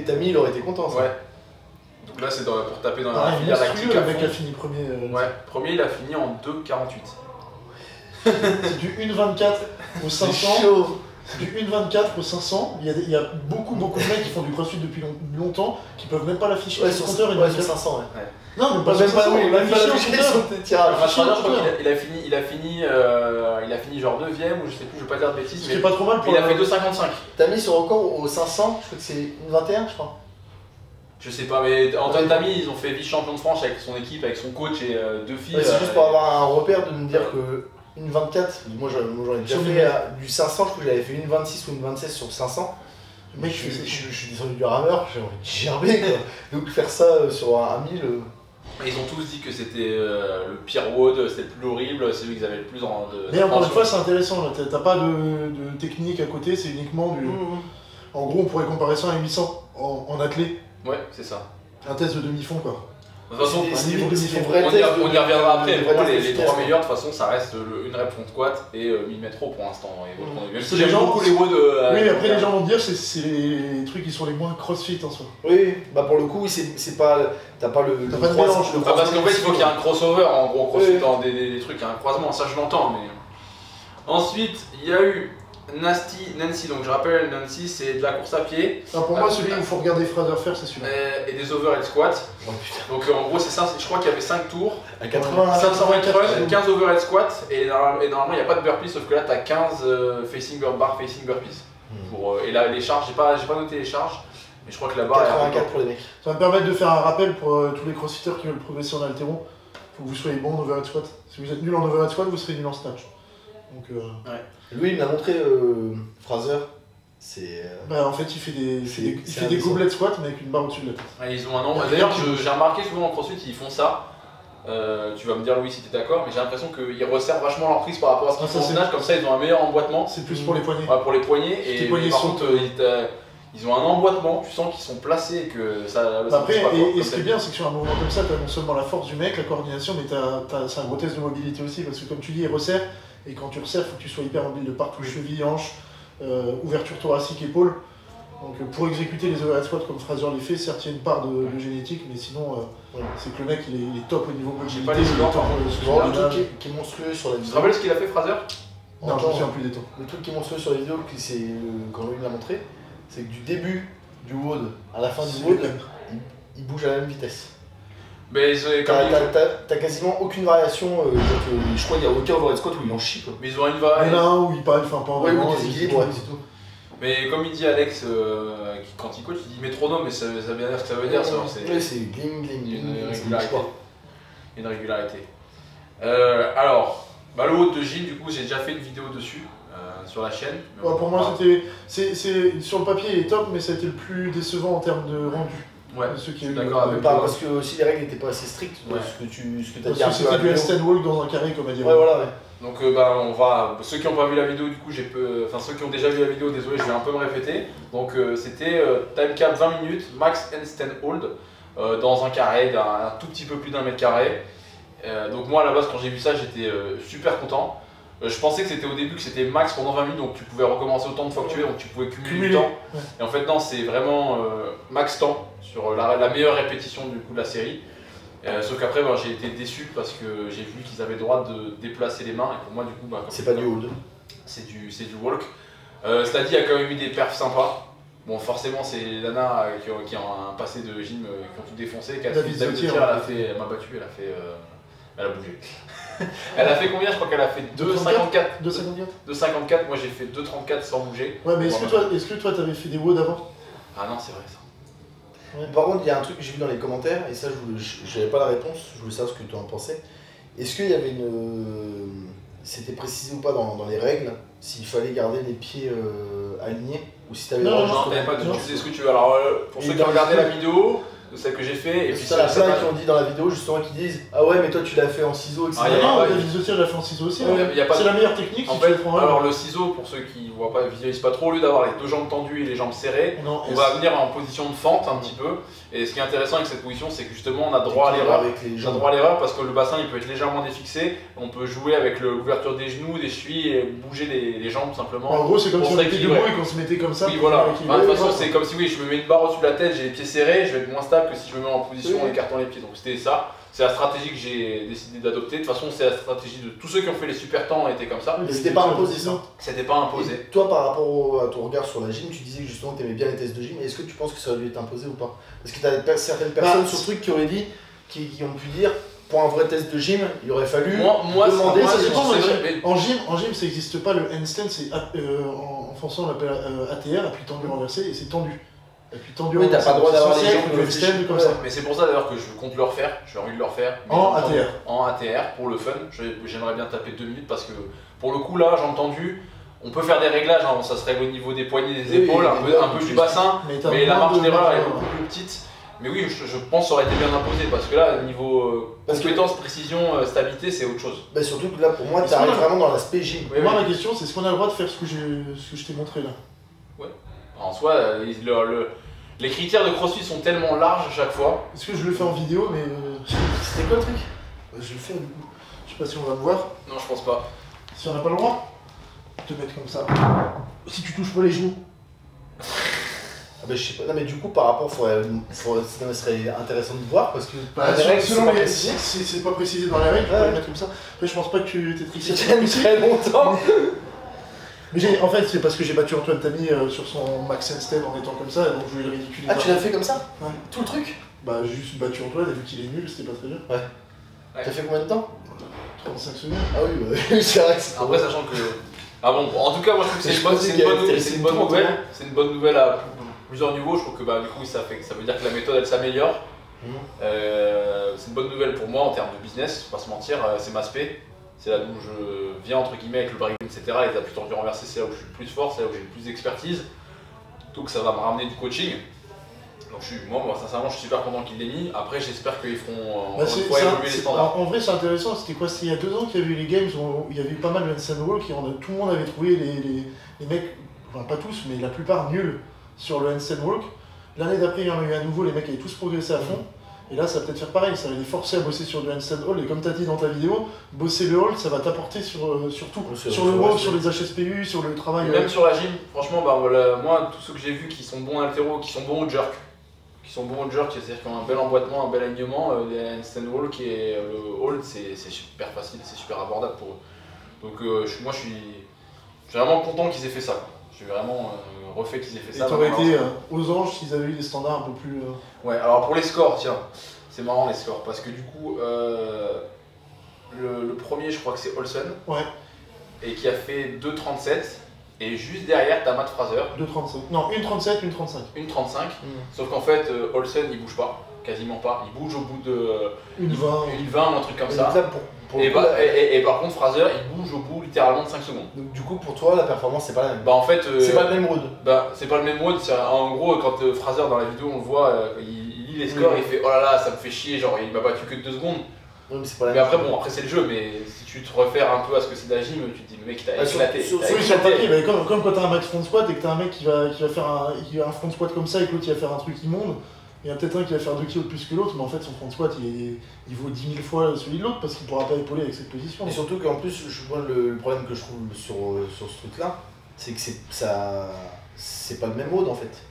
Tami il aurait été content ça. Ouais. Donc là c'est pour taper dans la filière lactique. Le mec a fini premier. Ouais, premier il a fini en 2,48. C'est du 1,24 au 500. C'est du 1,24 au 500. Il y a beaucoup de mecs qui font du crossfit depuis longtemps qui peuvent même pas l'afficher. Ouais, sur 500, ouais. Non, mais pas même pas, oui, même pas l'afficher sur tes tirages. Il a fini genre 9ème ou je sais plus, je vais pas dire de bêtises. C'est pas trop mal pour. Il a fait 2,55. T'as mis son record au 500, je crois que c'est 1,21 je crois. Je sais pas, mais Antoine Tami, ils ont fait vice-champion de France avec son équipe, avec son coach et 2 filles. C'est juste pour avoir un repère de me dire que 1,24, moi j'en ai déjà fait du 500, je crois que j'avais fait 1,26 ou 1,26 sur 500. Mec, je suis descendu du rameur, j'ai envie de gerber quoi. Donc faire ça sur un 1000. Ils ont tous dit que c'était le pire WOD, c'était le plus horrible, c'est lui qu'ils avaient le plus de. Mais encore une fois, c'est intéressant, t'as pas de technique à côté, c'est uniquement du. En gros, on pourrait comparer ça à un 800 en athlée. Ouais, c'est ça. Un test de demi-fond, quoi. De toute façon, on y reviendra après. Pour moi, les 3 meilleurs, de toute façon, ça reste une rep front squat et 1000 mètres pour l'instant. Même si j'aime beaucoup les WOD. Oui, mais après, les gens vont te dire que c'est les trucs qui sont les moins crossfit en soi. Oui, bah pour le coup, c'est pas. T'as pas le. T'as pas de mélange. Parce qu'en fait, il faut qu'il y ait un crossover en gros crossfit dans des trucs, il y a un croisement, ça je l'entends. Mais ensuite, il y a eu Nancy, donc je rappelle, Nancy c'est de la course à pied. Alors pour moi, celui où il faut regarder Fraser faire, c'est celui-là. Et des overhead squats. Oh, putain. Donc en gros, c'est ça, je crois qu'il y avait 5 tours. À 80, 520 run, 15 overhead squats. Et normalement, il n'y a pas de burpees, sauf que là, tu as 15 facing bar, facing burpees. Et là, les charges, j'ai pas noté les charges. Mais je crois que la barre 84 pour les mecs. Ça va me permettre de faire un rappel pour tous les crossfitters qui veulent progresser en haltéro. Faut que vous soyez bon en overhead squat. Si vous êtes nul en overhead squat, vous serez nul en snatch. Donc, ouais. Lui, il m'a montré Fraser. C'est. Bah, en fait, il fait des gobelets squats, mais avec une barre au-dessus de la tête. Ouais, ils ont un nombre. D'ailleurs, j'ai remarqué souvent en crossfit, ils font ça. Tu vas me dire, Louis, si tu es d'accord, mais j'ai l'impression qu'ils resserrent vachement leur prise par rapport à ce qu'ils font en snatch. Comme ça, ils ont un meilleur emboîtement. C'est plus pour les poignets. Ouais, pour les poignets. Et par contre, ils ont un emboîtement, tu sens qu'ils sont placés et que ça. Après, et ce qui est bien, c'est que sur un mouvement comme ça, tu as non seulement la force du mec, la coordination, mais c'est un gros test de mobilité aussi, parce que comme tu dis, il resserre, et quand tu resserres, il faut que tu sois hyper mobile de partout, cheville, hanche, ouverture thoracique, épaule. Donc pour exécuter les overhead squats comme Fraser les fait, certes il y a une part de génétique, mais sinon c'est que le mec il est top au niveau mobilité. Pas les le truc qui est monstrueux sur la vidéo. Tu te rappelles ce qu'il a fait Fraser? Non, je me souviens plus des temps. Le truc qui est monstrueux sur la vidéo, c'est quand Louis me l'a montré, c'est que du début du WOD à la fin du WOD, il bouge à la même vitesse. Mais t'as quasiment aucune variation. Je crois qu'il n'y a aucun overhead squat où il en chie. Quoi. Mais ils ont une Il y en a variation. un où il parle, enfin pas vraiment. C'est tout. Mais comme il dit Alex, quand il coach, il dit métronome, mais ça veut bien dire ce que ça veut dire. Oui, c'est gling gling. Une régularité. Alors, le WOD de Gilles, du coup, j'ai déjà fait une vidéo dessus. Sur la chaîne. Ouais, pour moi, c'est sur le papier, il est top, mais ça a été le plus décevant en termes de rendu. Ouais, de ceux qui d'accord avec toi. Parce que aussi les règles n'étaient pas assez strictes. Ouais. Ce que tu as dit. Parce que c'était du handstand walk dans un carré, comme a dit. Ouais, voilà. Ouais. Donc, on va. Ceux qui n'ont pas vu la vidéo, du coup, enfin, ceux qui ont déjà vu la vidéo, désolé, je vais un peu me répéter. Donc, c'était time cap 20 minutes, max handstand hold, dans un carré d'un tout petit peu plus d'1 mètre carré. Donc, moi, à la base, quand j'ai vu ça, j'étais super content. Je pensais que c'était au début que c'était max pendant 20 minutes, donc tu pouvais recommencer autant de fois que tu veux, donc tu pouvais cumuler le temps. Ouais. Et en fait non, c'est vraiment max temps sur la meilleure répétition du coup de la série. Sauf qu'après j'ai été déçu parce que j'ai vu qu'ils avaient le droit de déplacer les mains et pour moi du coup c'est pas du hold. C'est du walk. Cela dit, il y a quand même eu des perfs sympas. Bon forcément c'est Lana qui ont un passé de gym qui ont tout défoncé. David Zotier, elle m'a battu, elle a bougé. Elle a fait combien? Je crois qu'elle a fait 2,54. 2,54, moi j'ai fait 2,34 sans bouger. Ouais, mais est-ce que toi t'avais fait des WOD avant? Ah non, c'est vrai ça. Ouais. Par contre, il y a un truc que j'ai vu dans les commentaires, et ça je n'avais pas la réponse, je voulais savoir ce que tu en pensais. Est-ce qu'il y avait une. C'était précisé ou pas dans les règles, s'il fallait garder les pieds alignés, ou si tu avais. Non, t'avais pas de. Tu sais ce que tu veux. Alors, pour ceux qui ont regardé la vidéo, celle que j'ai fait. Et puis ça, la plein qui ont dit dans la vidéo justement qui disent ah ouais mais toi tu l'as fait en ciseaux etc. Non, David Zotier l'a fait en ciseaux aussi. C'est la meilleure technique. En fait, alors le ciseau pour ceux qui voient pas, visualisent pas trop, au lieu d'avoir les deux jambes tendues et les jambes serrées, on va venir en position de fente un petit peu. Et ce qui est intéressant avec cette position, c'est que justement on a droit à l'erreur. On a droit à l'erreur parce que le bassin il peut être légèrement défixé. On peut jouer avec l'ouverture des genoux, des chevilles et bouger les jambes simplement. En gros, c'est comme si on était debout et qu'on se mettait comme ça. Oui, voilà. De toute façon, c'est comme si je me mets une barre au-dessus de la tête, j'ai les pieds serrés, je vais être moins stable que si je me mets en position en écartant les pieds. Donc c'était ça. C'est la stratégie que j'ai décidé d'adopter. De toute façon, c'est la stratégie de tous ceux qui ont fait les super temps étaient comme ça. Mais c'était pas imposé ça. C'était pas imposé. Et toi, par rapport à ton regard sur la gym, tu disais que justement tu aimais bien les tests de gym. Est-ce que tu penses que ça aurait dû être imposé ou pas? Parce que tu as certaines personnes sur ce truc qui auraient dit, qui ont pu dire, pour un vrai test de gym, il aurait fallu demander. En gym, ça n'existe pas le handstand. C'est en français on l'appelle ATR, appui tendu renversé, et c'est tendu. Oui, t'as pas le droit d'avoir les jambes comme ça. Mais c'est pour ça d'ailleurs que je compte le refaire, j'ai envie de le refaire. En ATR. En ATR pour le fun, j'aimerais bien taper 2 minutes parce que pour le coup là, j'ai entendu, on peut faire des réglages, hein, ça serait au niveau des poignets, des épaules, un peu du bassin, mais la marge d'erreur est beaucoup plus petite. Mais oui, je pense que ça aurait été bien imposé parce que là, niveau compétence, précision, stabilité, c'est autre chose. Bah surtout que là, pour moi, tu arrives vraiment dans l'aspect gym. Moi, ma question, c'est est-ce qu'on a le droit de faire ce que je t'ai montré là? Ouais. En soi, les critères de CrossFit sont tellement larges à chaque fois. Est-ce que je le fais en vidéo, mais... C'était quoi le truc? Je le fais du coup. Je sais pas si on va me voir. Non, je pense pas. Si on n'a pas le droit, te mettre comme ça. Si tu touches pas les genoux. Ah bah, je sais pas. Non mais du coup par rapport, ça serait intéressant de voir parce que c'est pas précisé dans les règles, tu peux le mettre comme ça. Après je pense pas que tu t'es triché très longtemps. Mais en fait c'est parce que j'ai battu Antoine Tamy sur son max handstand en étant comme ça, donc je voulais le ridiculiser. Ah tu l'as fait comme ça? Ouais. Tout le truc? Bah j'ai juste battu Antoine et vu qu'il est nul, c'était pas très bien. Ouais. T'as fait combien de temps? 35 secondes. Ah oui, bah, c'est vrai que c'est... Après sachant que... Ah bon, en tout cas moi je trouve que c'est une bonne nouvelle. C'est une bonne nouvelle à plusieurs niveaux. Je trouve que bah, du coup ça veut dire que la méthode elle s'améliore. C'est une bonne nouvelle pour moi en termes de business, faut pas se mentir, c'est ma spé. C'est là où je viens entre guillemets avec le baril, etc. Les appuis tendus renversés, c'est là où je suis le plus fort, c'est là où j'ai le plus d'expertise. Donc ça va me ramener du coaching. Donc moi sincèrement je suis super content qu'ils l'aient mis. Après j'espère qu'ils feront encore une fois évoluer les standards. En vrai c'est intéressant, c'était quoi? C'était il y a 2 ans qu'il y avait eu les games où il y avait eu pas mal de handstand walk et tout le monde avait trouvé les mecs, enfin pas tous mais la plupart nuls sur le handstand walk. L'année d'après il y en a eu à nouveau, les mecs avaient tous progressé à fond. Et là ça va peut-être faire pareil, ça va les forcer à bosser sur du handstand hold. Et comme tu as dit dans ta vidéo, bosser le hold ça va t'apporter sur tout. Sur le walk, sur les HSPU, sur le travail. Même sur la gym, franchement bah, voilà, moi tous ceux que j'ai vus qui sont bons haltéro, qui sont bons au jerk. C'est-à-dire qu'ils ont un bel emboîtement, un bel alignement, les handstand walk et le hold c'est super facile, c'est super abordable pour eux. Donc moi je suis vraiment content qu'ils aient fait ça. Je suis vraiment refait qu'ils aient fait ça. Et t'aurais été aux anges s'ils avaient eu des standards un peu plus... Ouais, alors pour les scores, tiens, c'est marrant les scores, parce que du coup, le premier je crois que c'est Olsen, ouais. Et qui a fait 2,37. Et juste derrière, t'as Matt Fraser. 2,35. Non, 1,37, 1,35. 1,35. Sauf qu'en fait, Olsen il bouge pas, quasiment pas. Il bouge au bout de 1,20 ou un truc comme ça. Et par contre, Fraser il bouge au bout littéralement de 5 secondes. Donc, du coup, pour toi, la performance c'est pas la même? Bah en fait. C'est pas le même road. Bah c'est pas le même road. En gros, quand Fraser dans la vidéo on le voit, il lit les scores et il fait oh là là, ça me fait chier, genre il m'a battu que de 2 secondes. Oui, mais c'est pas la mais même. Après, bon, après c'est le jeu, mais si tu te réfères un peu à ce que c'est de la gym, tu te dis, le mec, t'as éclaté. Sur le papier, mais comme quand t'as un max front squat et que t'as un mec qui va faire un front squat comme ça et que l'autre il va faire un truc immonde, il y en a peut-être un qui va faire 2 kilos de plus que l'autre, mais en fait son front squat il vaut 10 000 fois celui de l'autre parce qu'il pourra pas épauler avec cette position. Et surtout qu'en plus, moi, le problème que je trouve sur ce truc là, c'est que c'est pas le même mode en fait.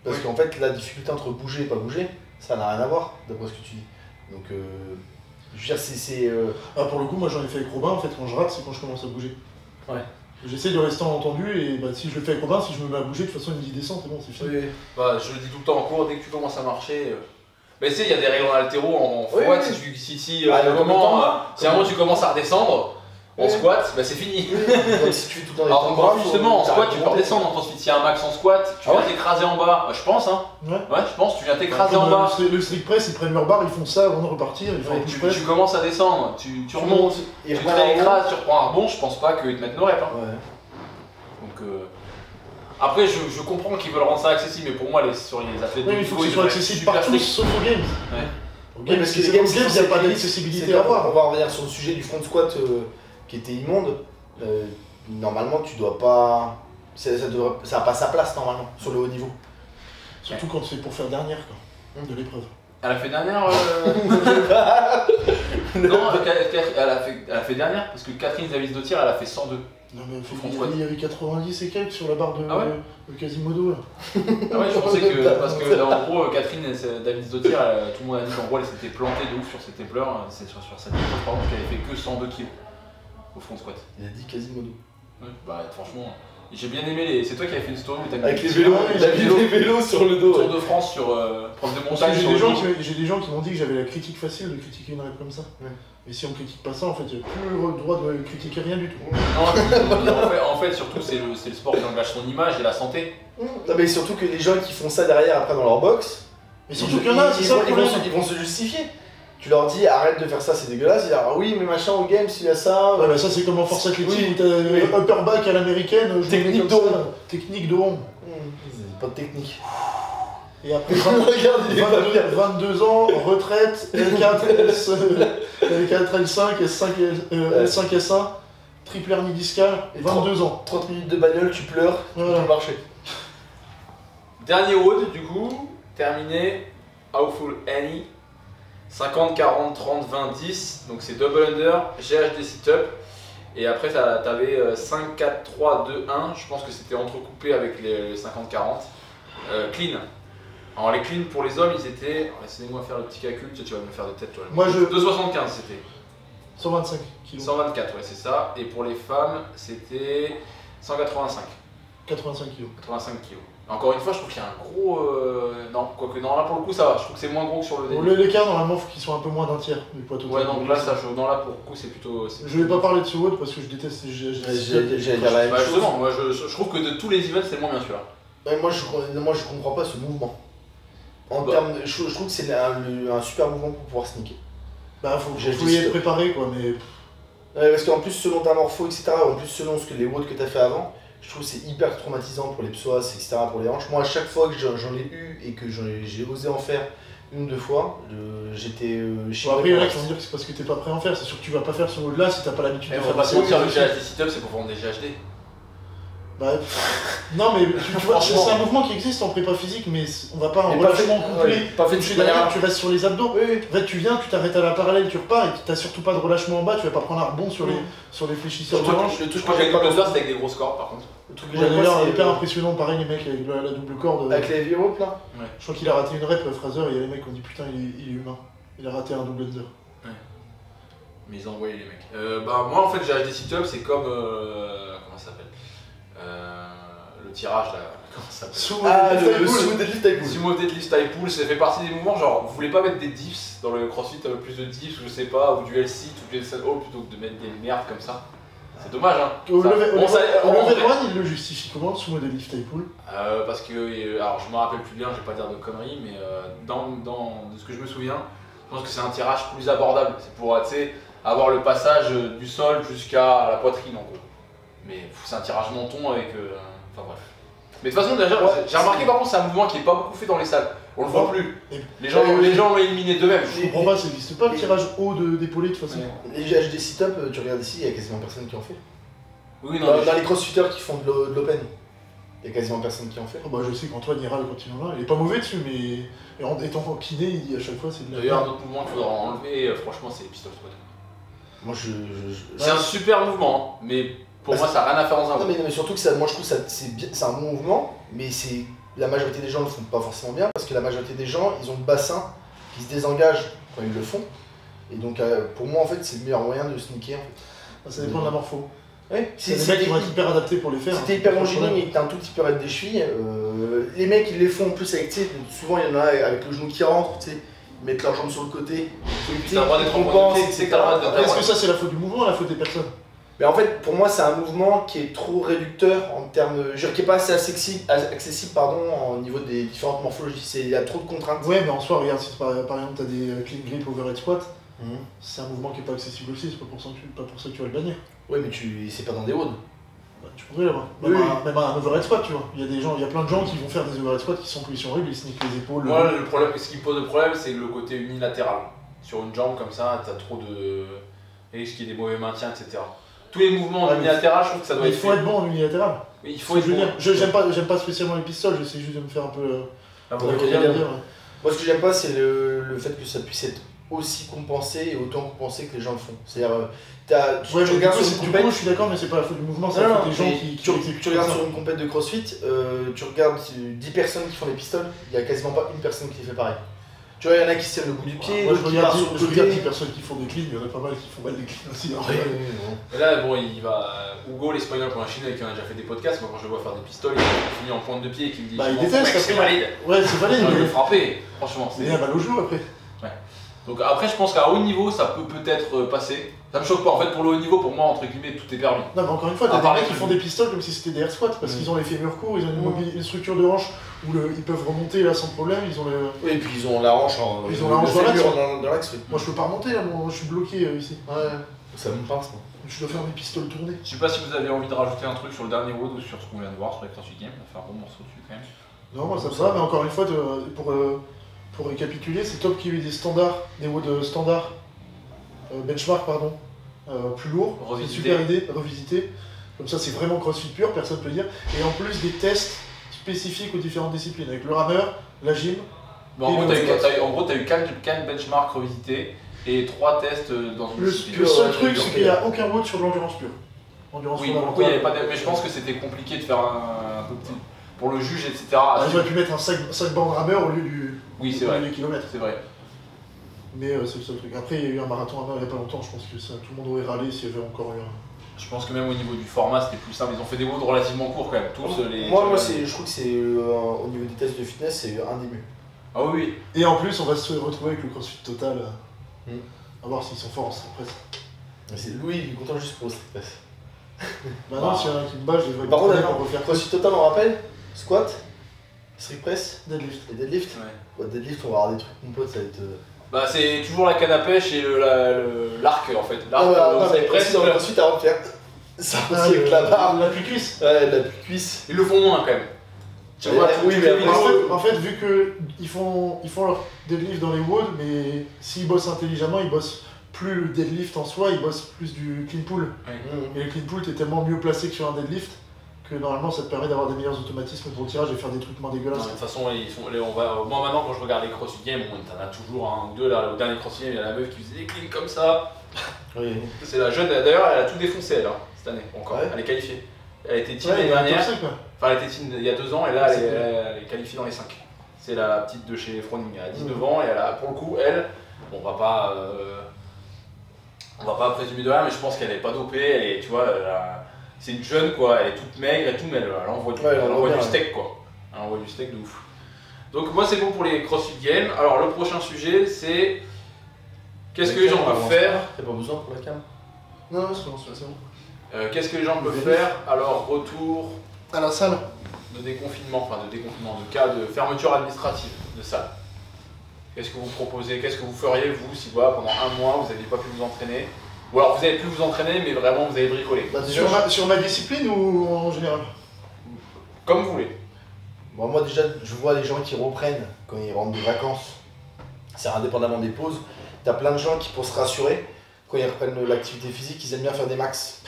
Parce qu'en fait, la difficulté entre bouger et pas bouger, ça n'a rien à voir, d'après ce que tu dis. Donc, je veux dire, c'est. Ah, pour le coup, moi j'en ai fait avec Robin, en fait, quand je rate, c'est quand je commence à bouger. Ouais. J'essaie de rester entendu et bah, si je le fais avec Robin, si je me mets à bouger, de toute façon, il me dit descends, c'est bon, c'est fini. Oui. Bah, je le dis tout le temps en cours, dès que tu commences à marcher. Mais tu sais, il y a des règles en haltéro, en squat, si à un moment tu commences à redescendre. En squat, bah c'est fini. Donc si tu fais tout le temps des Alors justement, en squat, tu peux redescendre en CrossFit. S'il y a un max en squat, tu viens t'écraser en bas. Bah, je pense, hein. Ouais, je pense, tu viens t'écraser en bas. Le strict press, ils prennent leur barre, ils font ça avant de repartir. Tu commences à descendre, tu remontes, tu te réécrases, tu reprends un rebond. Je pense pas qu'ils te mettent nos reps. Donc, après, je comprends qu'ils veulent rendre ça accessible, mais pour moi, sur les athlètes de il faut que ce soit accessible partout, sauf aux games. Oui, parce que les games, il n'y a pas d'accessibilité à avoir. On va revenir sur le sujet du front squat qui était immonde. Normalement, tu dois pas. Ça n'a pas sa place normalement sur le haut niveau. Surtout quand c'est pour faire dernière quoi, de l'épreuve. Elle a fait dernière Non, elle a fait dernière parce que Catherine Davis-Dottir elle a fait 102. Non mais il y avait 90 et quelques sur la barre de Quasimodo là. Ah ouais, je pensais que, parce que là, en gros, Catherine Davis-Dottir, tout le monde a dit qu'en gros elle s'était plantée de ouf sur cette épreuve, c'est sur cette épreuve par contre qu'elle avait fait que 102 kg au front squat. Il a dit Quasimodo. Ouais, bah franchement, j'ai bien aimé les. C'est toi qui avais fait une story où t'as mis avec les vélos, les vélos sur le dos. Tour de France sur prof de montagne. J'ai des gens qui m'ont dit que j'avais la critique facile de critiquer une règle comme ça. Mais si on critique pas ça, en fait, il n'y a plus le droit de critiquer rien du tout. Non, en fait, surtout, c'est le sport qui engage son image et la santé. Non, mais surtout que les gens qui font ça derrière après dans leur box, mais surtout qu'il y en a, c'est ça le problème. Ils vont se justifier. Tu leur dis arrête de faire ça, c'est dégueulaise. Ils disent ah oui, mais machin au game, s'il y a ça. Ouais, bah ça, c'est comme en force athlétique où t'as upper back à l'américaine. Technique de rond. Technique de rond. Pas de technique. Et après, 22 ans, retraite, L4, L5, S5, S1, triple hernie discale, 22 ans. 30 minutes de bagnole, tu pleures, tu peux marcher. Dernier WOD du coup, terminé, Powerful Annie, 50, 40, 30, 20, 10, donc c'est double under, GHD sit-up, et après t'avais 5, 4, 3, 2, 1, je pense que c'était entrecoupé avec les 50, 40, clean. Alors les clean pour les hommes ils étaient, laissez-moi faire le petit calcul, tu vas me faire de tête toi. Moi 2,75 c'était. 125 kg. 124 ouais c'est ça, et pour les femmes c'était 185. 85 kg. 85 kg. Encore une fois, je trouve qu'il y a un gros. Non, quoique, non, là pour le coup, ça va. Je trouve que c'est moins gros que sur le Bon, début. l'écart, normalement, il faut qu'ils soient un peu moins d'un tiers du poids total. Ouais, donc là, ça, non, là pour le coup, c'est plutôt. Je vais pas parler de ce WOD parce que je déteste les J'allais dire la même chose. Justement, moi je trouve que de tous les events, c'est le moins bien sûr. Ouais, moi, je comprends pas ce mouvement. Je trouve que c'est un super mouvement pour pouvoir sneaker. Bah, faut y être préparé, quoi, mais. Ouais, parce qu'en plus, selon ta morpho, etc., en plus, selon les WOD que tu as fait avant, je trouve que c'est hyper traumatisant pour les psoas, etc., pour les hanches. Moi, à chaque fois que j'en ai eu et que j'ai osé en faire une ou deux fois, j'étais chez moi. Après, il y en a qui vont dire que c'est parce que t'es pas prêt à en faire. C'est sûr que tu vas pas faire ce WOD là si t'as pas l'habitude de On faire va pas se mentir, le GHD sit-up, c'est pour vendre des GHD. Bah, non, mais tu vois, c'est un mouvement qui existe en prépa physique, mais on va pas en relâchement complet. Pas fait tu restes sur les abdos. Oui. En fait, tu viens, tu t'arrêtes à la parallèle, tu repars, et t'as surtout pas de relâchement en bas, tu vas pas prendre un rebond sur les fléchisseurs de hanches. Le truc que j'avais pas besoin, c'était avec des grosses cordes par contre. Le truc que j'avais D'ailleurs, pas, c'est hyper impressionnant, pareil, les mecs avec la double corde. Avec les heavy rope là. Ouais. Je crois qu'il a raté une rep, Fraser, et il y a les mecs qui ont dit putain, il est humain. Il a raté un double under. Ouais. Mais ils ont envoyé les mecs. Bah, moi en fait, GHD sit-up, c'est comme. Comment ça s'appelle le tirage là. Comment ça s'appelle Le sumo deadlift type pull. Sumo deadlift type pull, ça fait partie des mouvements. Genre, vous voulez pas mettre des diffs dans le crossfit, plus de diffs, ou je sais pas, ou du LC, ou du LCO plutôt que de mettre des merdes comme ça. C'est dommage, hein. Au level 1, il le justifie comment, le sumo deadlift type pull? Parce que, alors je me rappelle plus bien, je vais pas dire de conneries, mais de ce que je me souviens, je pense que c'est un tirage plus abordable. C'est pour, tu sais, avoir le passage du sol jusqu'à la poitrine en gros. Mais c'est un tirage menton avec. Enfin bref. Mais de toute façon, déjà, j'ai remarqué par contre, c'est un mouvement qui est pas beaucoup fait dans les salles. On le voit plus. Les gens l'ont éliminé d'eux-mêmes. Je comprends pas, ça n'existe pas le tirage haut d'épaulé de toute façon. Les GHD sit-up, tu regardes ici, il y a quasiment personne qui en fait. Oui, non, dans les crossfitters qui font de l'open, il y a quasiment personne qui en fait. Oh bah je sais qu'Antoine il râle quand il en a, il est pas mauvais dessus, mais en étant kiné, il dit à chaque fois c'est de la. D'ailleurs, un autre mouvement qu'il faudra enlever, franchement, c'est les pistol squat. Moi c'est un super mouvement, hein, mais pour moi ça n'a rien à faire dans un non, mais surtout que moi je trouve que c'est un bon mouvement, mais la majorité des gens le font pas forcément bien, parce que la majorité des gens, ils ont le bassin qui se désengage quand ils le font. Et donc pour moi en fait c'est le meilleur moyen de sneaker en fait. Ça dépend de la morpho. Ouais, c'est des mecs qui vont être hyper adaptés pour les faire. Si t'es hyper longiligne et que t'as un tout petit peu raide des chevilles, les mecs ils les font en plus avec, tu sais, souvent il y en a avec le genou qui rentre, tu sais, ils mettent leurs jambes sur le côté. T'as le droit d'être en point de pied, c'est que t'as le droit d'être. Est-ce que ça c'est la faute du mouvement ou la faute des personnes? Mais en fait, pour moi, c'est un mouvement qui est trop réducteur en termes. Je veux dire, qui n'est pas assez accessible au niveau des différentes morphologies. Il y a trop de contraintes. Ouais, mais en soi, regarde, si par exemple tu as des clean grip overhead squat, c'est un mouvement qui n'est pas accessible aussi, c'est pas pour ça que tu vas le bannir. Ouais, mais c'est pas dans des WOD. Bah, tu pourrais l'avoir. Même un overhead squat, tu vois. Il y a plein de gens qui vont faire des overhead squats qui sont en position horrible, ils sneakent les épaules. Moi, le problème, ce qui me pose le problème, c'est le côté unilatéral. Sur une jambe comme ça, t'as trop de risques qu'il y ait des mauvais maintiens, etc. Tous les mouvements en unilatéral, je trouve que ça doit être. Il faut être bon en unilatéral. Oui, il faut être bon. J'aime pas spécialement les pistoles, j'essaie juste de me faire un peu. Moi, ce que j'aime pas, c'est le fait que ça puisse être aussi compensé et autant compensé que les gens le font. C'est-à-dire, tu regardes sur une compète. Je suis d'accord, mais c'est pas la faute du mouvement, c'est la faute des gens qui. Tu regardes sur une compète de crossfit, tu regardes 10 personnes qui font des pistoles, il y a quasiment pas une personne qui les fait pareil. Tu vois, il y en a qui se tiennent le bout du pied. Moi, je regarde 10 personnes qui font des cleans, il y en a pas mal qui font mal des cleans aussi. Et là, bon, il va. Hugo, l'espagnol pour un chinois qui en a déjà fait des podcasts, moi quand je le vois faire des pistoles, il finit en pointe de pied et qui me dit. Bah, il déteste, c'est valide. Ouais, c'est valide. Il le frapper, franchement. Mais il y a mal au genou après. Ouais. Donc après, je pense qu'à haut niveau, ça peut peut-être passer. Ça me choque pas, en fait, pour le haut niveau, pour moi, entre guillemets, tout est permis. Non, mais encore une fois, t'as des mecs qui font des pistoles comme si c'était des air squats parce qu'ils ont les fémurs courts, ils ont une structure de hanche où ils peuvent remonter là sans problème. Ils ont Oui, et puis ils ont la hanche dans l'axe. Moi, je peux pas remonter là, je suis bloqué ici. Ouais, ça me passe, moi. Je dois faire mes pistoles tournées. Je sais pas si vous avez envie de rajouter un truc sur le dernier WOD ou sur ce qu'on vient de voir sur les CrossFit Games. On a fait un bon morceau dessus quand même. Non, moi ça me va, mais encore une fois, pour récapituler, c'est top qu'il y ait eu des standards, des WOD standards, benchmark pardon, plus lourds, c'est une super idée, revisiter. Comme ça c'est vraiment CrossFit pur, personne ne peut dire. Et en plus des tests spécifiques aux différentes disciplines, avec le rameur, la gym. Bon, en gros, tu as eu 4 benchmarks revisités et 3 tests dans une discipline. Le seul truc, c'est qu'il n'y a aucun vote sur l'endurance pure. Oui, il y avait pas mais je pense que c'était compliqué de faire un peu petit. Pour le juge, etc. Ils auraient pu mettre un 5 bandes rameur au lieu du kilomètre. C'est vrai. Mais c'est le seul truc. Après, il y a eu un marathon rameur il n'y a pas longtemps, je pense que ça, tout le monde aurait râlé s'il y avait encore eu un. Je pense que même au niveau du format, c'était plus simple. Ils ont fait des WOD relativement courts quand même. Tous les. Moi je trouve que c'est au niveau des tests de fitness, c'est un des mieux. Ah oui. Et en plus, on va se retrouver avec le CrossFit Total. À voir s'ils sont forts en street press. Louis, il est content juste pour le street press. Bah non, s'il y en a un qui me bat, je devrais. Par contre, on va faire CrossFit Total, on rappelle squat, street press, deadlift. Et deadlift. Ouais. Deadlift, on va avoir des trucs, mon pote, ça va être. Bah c'est toujours la canne à pêche et l'arc en fait. L'arc, presse dans le CrossFit à refaire. Ça aussi avec la barre. La cuisse. Ouais, la cuisse. Ils le font moins quand même. Tu vois, oui, mais en fait, vu qu'ils font leur deadlift dans les WOD, mais s'ils bossent intelligemment, ils bossent plus le deadlift en soi, ils bossent plus du clean pull. Et le clean pull, t'es tellement mieux placé que sur un deadlift que normalement ça te permet d'avoir des meilleurs automatismes pour le tirage et faire des trucs moins dégueulasses. De toute façon, moi maintenant quand je regarde les CrossFit Games, t'en as toujours un ou deux là. Au dernier CrossFit Games, il y a la meuf qui faisait des cleans comme ça. Oui. C'est la jeune, d'ailleurs, elle a tout défoncé elle, cette année encore. Ouais. Elle est qualifiée. Elle a été team l'année dernière. Enfin, elle était team il y a 2 ans et là elle est qualifiée dans les 5. C'est la petite de chez Froning, elle a 19 ans et elle a, pour le coup, on va pas présumer de rien, mais je pense qu'elle n'est pas dopée, tu vois, c'est une jeune quoi, elle est toute maigre et tout, mais elle envoie du steak quoi. Elle envoie du steak de ouf. Donc moi c'est bon pour les CrossFit Games. Alors le prochain sujet c'est qu'est-ce que les gens peuvent faire. T'as pas besoin pour la cam? Non, c'est bon. Qu'est-ce que les gens peuvent faire? Alors retour à la salle de déconfinement, de cas de fermeture administrative de salle. Qu'est-ce que vous proposez? Qu'est-ce que vous feriez vous si voilà, pendant un mois vous n'aviez pas pu vous entraîner? Ou alors vous avez pu vous entraîner mais vraiment vous avez bricolé? Sur ma discipline ou en général? Comme vous voulez. Bon, moi déjà je vois les gens qui reprennent quand ils rentrent de vacances, c'est indépendamment des pauses. T'as plein de gens qui pour se rassurer, quand ils reprennent l'activité physique, ils aiment bien faire des max.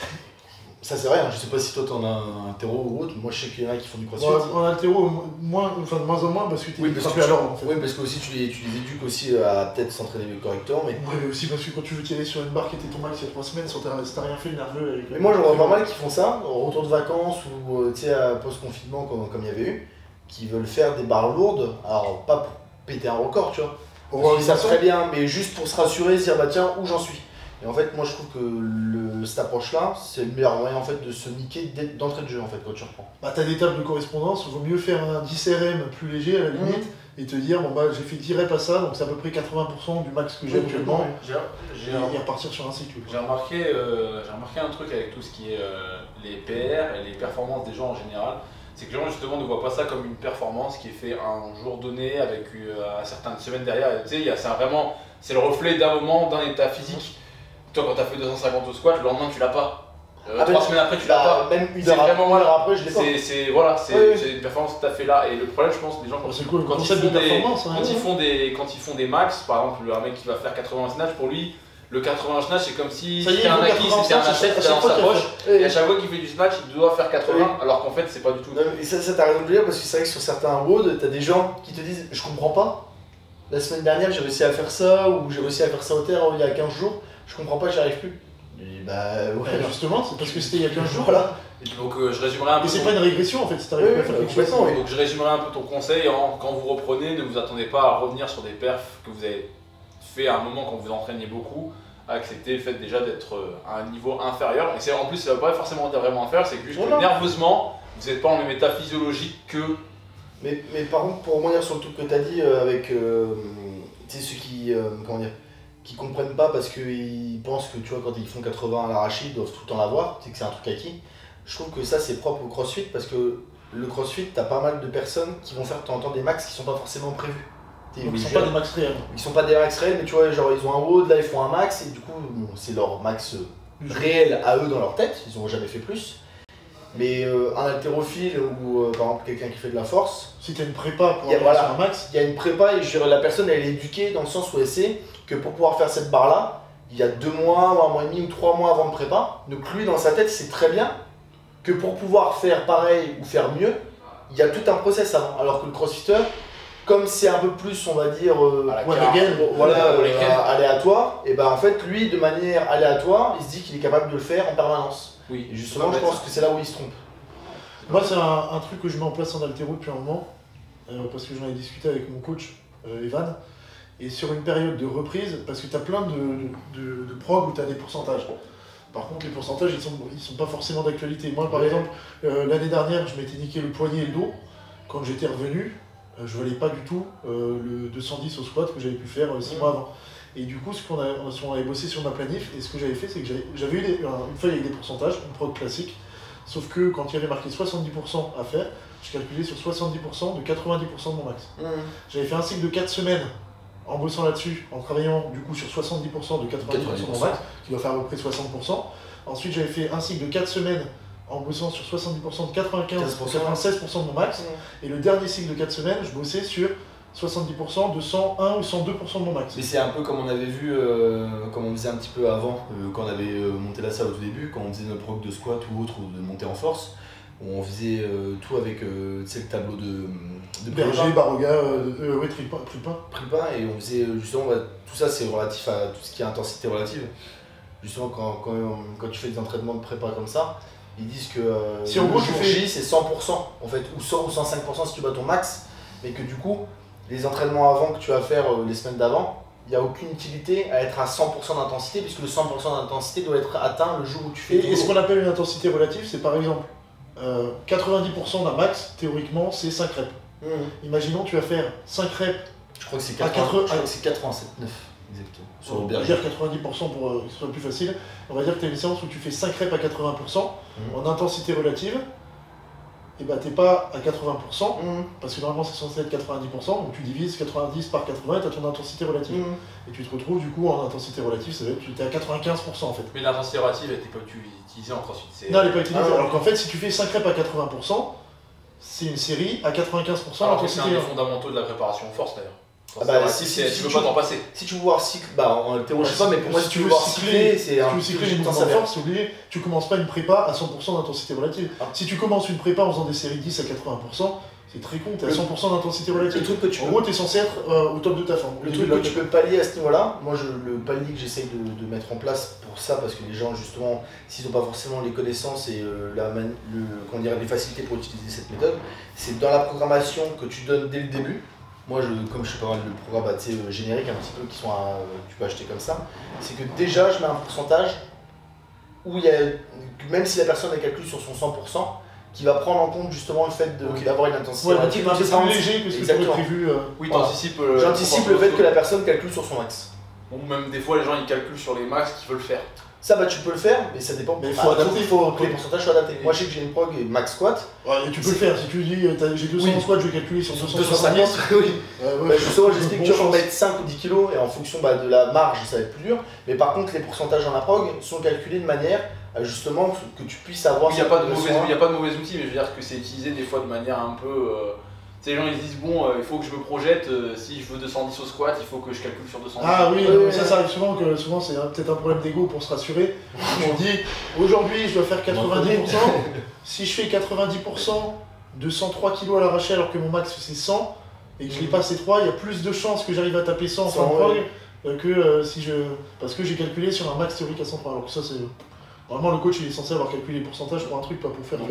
Ça c'est vrai, je sais pas si toi t'en as un terreau ou autre, moi je sais qu'il y en a qui font du crossfit. On a un terreau de moins en moins parce que t'es plus à l'ordre en fait. Oui, parce que aussi tu les éduques aussi à peut-être s'entraîner correctement. Mais... Ouais, mais aussi parce que quand tu veux tirer sur une barre qui était ton max il y a 3 semaines, si t'as rien fait le nerveux avec... Mais moi j'en vois pas mal qui font ça, au retour de vacances ou tu sais à post-confinement comme il y avait eu, qui veulent faire des barres lourdes, alors pas pour péter un record tu vois. Ils savent très bien, mais juste pour se rassurer, se dire bah tiens où j'en suis. Et en fait, moi je trouve que cette approche-là, c'est le meilleur moyen en fait de se niquer d'entrée de jeu en fait quand tu reprends. Bah t'as des tables de correspondance, il vaut mieux faire un 10 RM plus léger à la limite et te dire bon bah j'ai fait 10 reps à ça, donc c'est à peu près 80% du max que j'ai actuellement. Et repartir sur un cycle. J'ai remarqué un truc avec tout ce qui est les PR et les performances des gens en général. C'est que les gens justement ne voient pas ça comme une performance qui est faite un jour donné avec certaines semaines derrière. Tu sais, c'est le reflet d'un moment, d'un état physique. Toi, quand t'as fait 250 au squat, le lendemain tu l'as pas. 3 semaines après, tu l'as pas. Même une heure après, je l'ai pas. C'est une performance que t'as fait là. Et le problème, je pense, les gens, quand ils font des max, par exemple, un mec qui va faire 80 snatch, pour lui, le 80 snatch, c'est comme si c'était un acquis, c'était un asset qui est dans sa poche. Et à chaque fois qu'il fait du snatch, il doit faire 80, alors qu'en fait, c'est pas du tout. Et ça t'as raison de le dire, parce que c'est vrai que sur certains WOD, t'as des gens qui te disent je comprends pas. La semaine dernière, j'ai réussi à faire ça, ou j'ai réussi à faire ça au terre il y a 15 jours. Je comprends pas, j'y arrive plus. Et bah ouais, justement, c'est parce que c'était il y a 15 jours. Voilà. Et donc je résumerai un peu. Et c'est pas une régression en fait, si t'arrives à faire quelque chose. Donc je résumerai un peu ton conseil. Quand vous reprenez, ne vous attendez pas à revenir sur des perfs que vous avez fait à un moment quand vous entraîniez beaucoup. Accepter le fait déjà d'être à un niveau inférieur. Et en plus, ça ne veut pas forcément dire vraiment inférieur, c'est que juste que nerveusement, vous n'êtes pas en même état physiologique que. Mais par contre, pour revenir sur le truc que tu as dit avec ceux qui comprennent pas parce qu'ils pensent que tu vois, quand ils font 80 à l'arraché, ils doivent tout le temps l'avoir, c'est que c'est un truc acquis. Je trouve que ça c'est propre au crossfit parce que le crossfit, tu as pas mal de personnes qui vont faire de temps en temps des max qui sont pas forcément prévus. Donc ils sont pas des max réels. Ils sont pas des max réels, mais tu vois, genre ils ont un WOD, là ils font un max et du coup c'est leur max réel à eux dans leur tête, ils ont jamais fait plus. Mais un haltérophile ou par exemple quelqu'un qui fait de la force, si tu as une prépa pour avoir un max, il y a une prépa et je dirais, la personne elle est éduquée dans le sens où elle sait que pour pouvoir faire cette barre là, il y a 2 mois, ou 1 mois et demi ou 3 mois avant de prépa. Donc lui dans sa tête c'est très bien que pour pouvoir faire pareil ou faire mieux, il y a tout un process avant. Alors que le crossfitter, comme c'est un peu plus, on va dire, aléatoire, et ben en fait, lui, de manière aléatoire, il se dit qu'il est capable de le faire en permanence. Oui. Et justement, je pense que c'est là où il se trompe. Moi, c'est un truc que je mets en place en haltéro depuis un moment, parce que j'en ai discuté avec mon coach, Evan, et sur une période de reprise, parce que tu as plein de prog où tu as des pourcentages. Par contre, les pourcentages, ils sont pas forcément d'actualité. Moi, par exemple, l'année dernière, je m'étais niqué le poignet et le dos. Quand j'étais revenu, je valais pas du tout le 210 au squat que j'avais pu faire 6 mois avant. Et du coup, on avait bossé sur ma planif, et ce que j'avais fait, c'est que j'avais eu une feuille avec des pourcentages, une prog classique, sauf que quand il y avait marqué 70% à faire, je calculais sur 70% de 90% de mon max. J'avais fait un cycle de 4 semaines en bossant là-dessus, en travaillant du coup sur 70% de 90% de mon max, qui doit faire à peu près 60%. Ensuite, j'avais fait un cycle de 4 semaines en bossant sur 70% de 96% de mon max. Et le dernier cycle de 4 semaines, je bossais sur 70% de 101 ou 102% de mon max. Mais c'est un peu comme on avait vu, comme on faisait un petit peu avant, quand on avait monté la salle au tout début, quand on faisait notre prog de squat ou autre, ou de montée en force, où on faisait tout avec le tableau de Berger, Baroga, Pripin, et on faisait justement, tout ça c'est relatif à tout ce qui est intensité relative. Justement, quand tu fais des entraînements de prépa comme ça, ils disent que si en gros le jour J c'est 100% en fait, ou 100 ou 105% si tu bats ton max, mais que du coup, les entraînements avant que tu vas faire les semaines d'avant, il n'y a aucune utilité à être à 100% d'intensité, puisque le 100% d'intensité doit être atteint le jour où tu fais. Et ce qu'on appelle une intensité relative, c'est par exemple 90% d'un max, théoriquement, c'est 5 reps. Imaginons tu vas faire 5 reps. Je crois que c'est 87,9 exactement. On va dire 90% pour que ce soit plus facile. On va dire que tu as une séance où tu fais 5 reps à 80% en intensité relative. Et bah t'es pas à 80%, parce que normalement c'est censé être 90%, donc tu divises 90 par 80 et tu as ton intensité relative. Et tu te retrouves du coup en intensité relative, ça veut dire que tu es à 95% en fait. Mais l'intensité relative, elle n'était pas utilisée en crossfit. Non, elle n'est pas utilisée, alors qu'en fait si tu fais 5 reps à 80%, c'est une série à 95%. Alors que c'est un des fondamentaux de la préparation force d'ailleurs. Si tu veux pas t'en passer. Si tu veux voir cycle, en théorie je sais pas, mais pour moi si tu veux voir cycler, c'est un cycler les mouvements de force, c'est obligé. Tu commences pas une prépa à 100% d'intensité relative. Si tu commences une prépa en faisant des séries 10 à 80%, c'est très con, t'es à 100% d'intensité relative. En gros, t'es censé être au top de ta forme. Le truc que tu peux pallier à ce niveau-là, moi le palier que j'essaye de mettre en place pour ça, parce que les gens justement, s'ils n'ont pas forcément les connaissances et les facilités pour utiliser cette méthode, c'est dans la programmation que tu donnes dès le début. Moi, comme je sais pas mal de programmes génériques un petit peu qui sont tu peux acheter comme ça, c'est que déjà je mets un pourcentage où il y a, même si la personne a calculé sur son 100%, qui va prendre en compte justement le fait d'avoir une intensité relative un peu plus léger que ce que tu avais prévu. Oui, t'anticipes. J'anticipe le fait que la personne calcule sur son max. Ou même des fois les gens ils calculent sur les max qu'ils veulent faire. Ça tu peux le faire, mais ça dépend. Mais il faut adapter, il faut que les pourcentages soient adaptés. Moi je sais que j'ai une prog max squat. Ouais, et tu peux le faire, si tu dis j'ai 200 squats, je vais calculer sur 270. Oui. Justement, j'explique que tu peux mettre 5 ou 10 kg et en fonction de la marge ça va être plus dur. Mais par contre les pourcentages dans la prog sont calculés de manière justement que tu puisses avoir. Il n'y a pas de mauvais outils, mais je veux dire que c'est utilisé des fois de manière un peu. Les gens ils se disent bon il faut que je me projette, si je veux 210 au squat il faut que je calcule sur 210. Ah oui, ça arrive souvent c'est peut-être un problème d'ego pour se rassurer. On dit aujourd'hui je dois faire 90%, si je fais 90% de 103 kg à l'arraché alors que mon max c'est 100 et que je l'ai pas ces 3, il y a plus de chances que j'arrive à taper 100 en fin de prog que parce que j'ai calculé sur un max théorique à 103, alors que ça c'est. Vraiment, le coach il est censé avoir calculé les pourcentages pour un truc, pas pour faire donc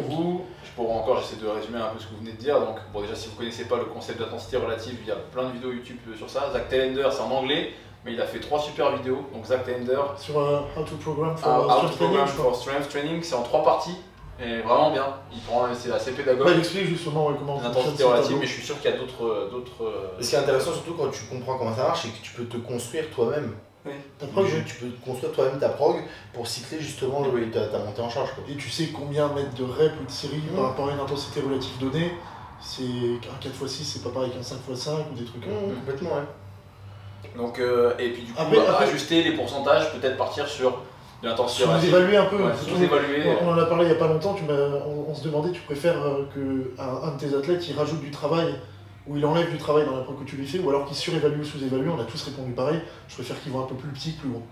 j'essaie de résumer un peu ce que vous venez de dire. Donc, bon, déjà, si vous ne connaissez pas le concept d'intensité relative, il y a plein de vidéos YouTube sur ça. Zach Tellender, c'est en anglais, mais il a fait 3 super vidéos. Donc, Zach Tellender. Sur How to Program for Strength Training, c'est en 3 parties. Et vraiment bien. C'est assez pédagogue. Il explique justement comment l'intensité relative, mais je suis sûr qu'il y a d'autres. Ce qui est intéressant, surtout quand tu comprends comment ça marche, c'est que tu peux te construire toi-même. Oui. Tu peux construire toi-même ta prog pour cycler justement ta montée en charge. Et tu sais combien mettre de reps ou de séries par rapport à une intensité relative donnée. C'est un 4x6, c'est pas pareil qu'un 5x5 ou des trucs. Complètement, ouais. Donc, et puis du coup, ajuster les pourcentages, peut-être partir sur de l'intensité relative. Évaluer un peu. Évaluer. On en a parlé il y a pas longtemps, on se demandait, tu préfères qu'un de tes athlètes il rajoute du travail ou il enlève du travail dans la prog que tu lui fais, ou alors qu'il surévalue ou sous-évalue. On a tous répondu pareil, je préfère qu'il voit un peu plus petit que plus gros.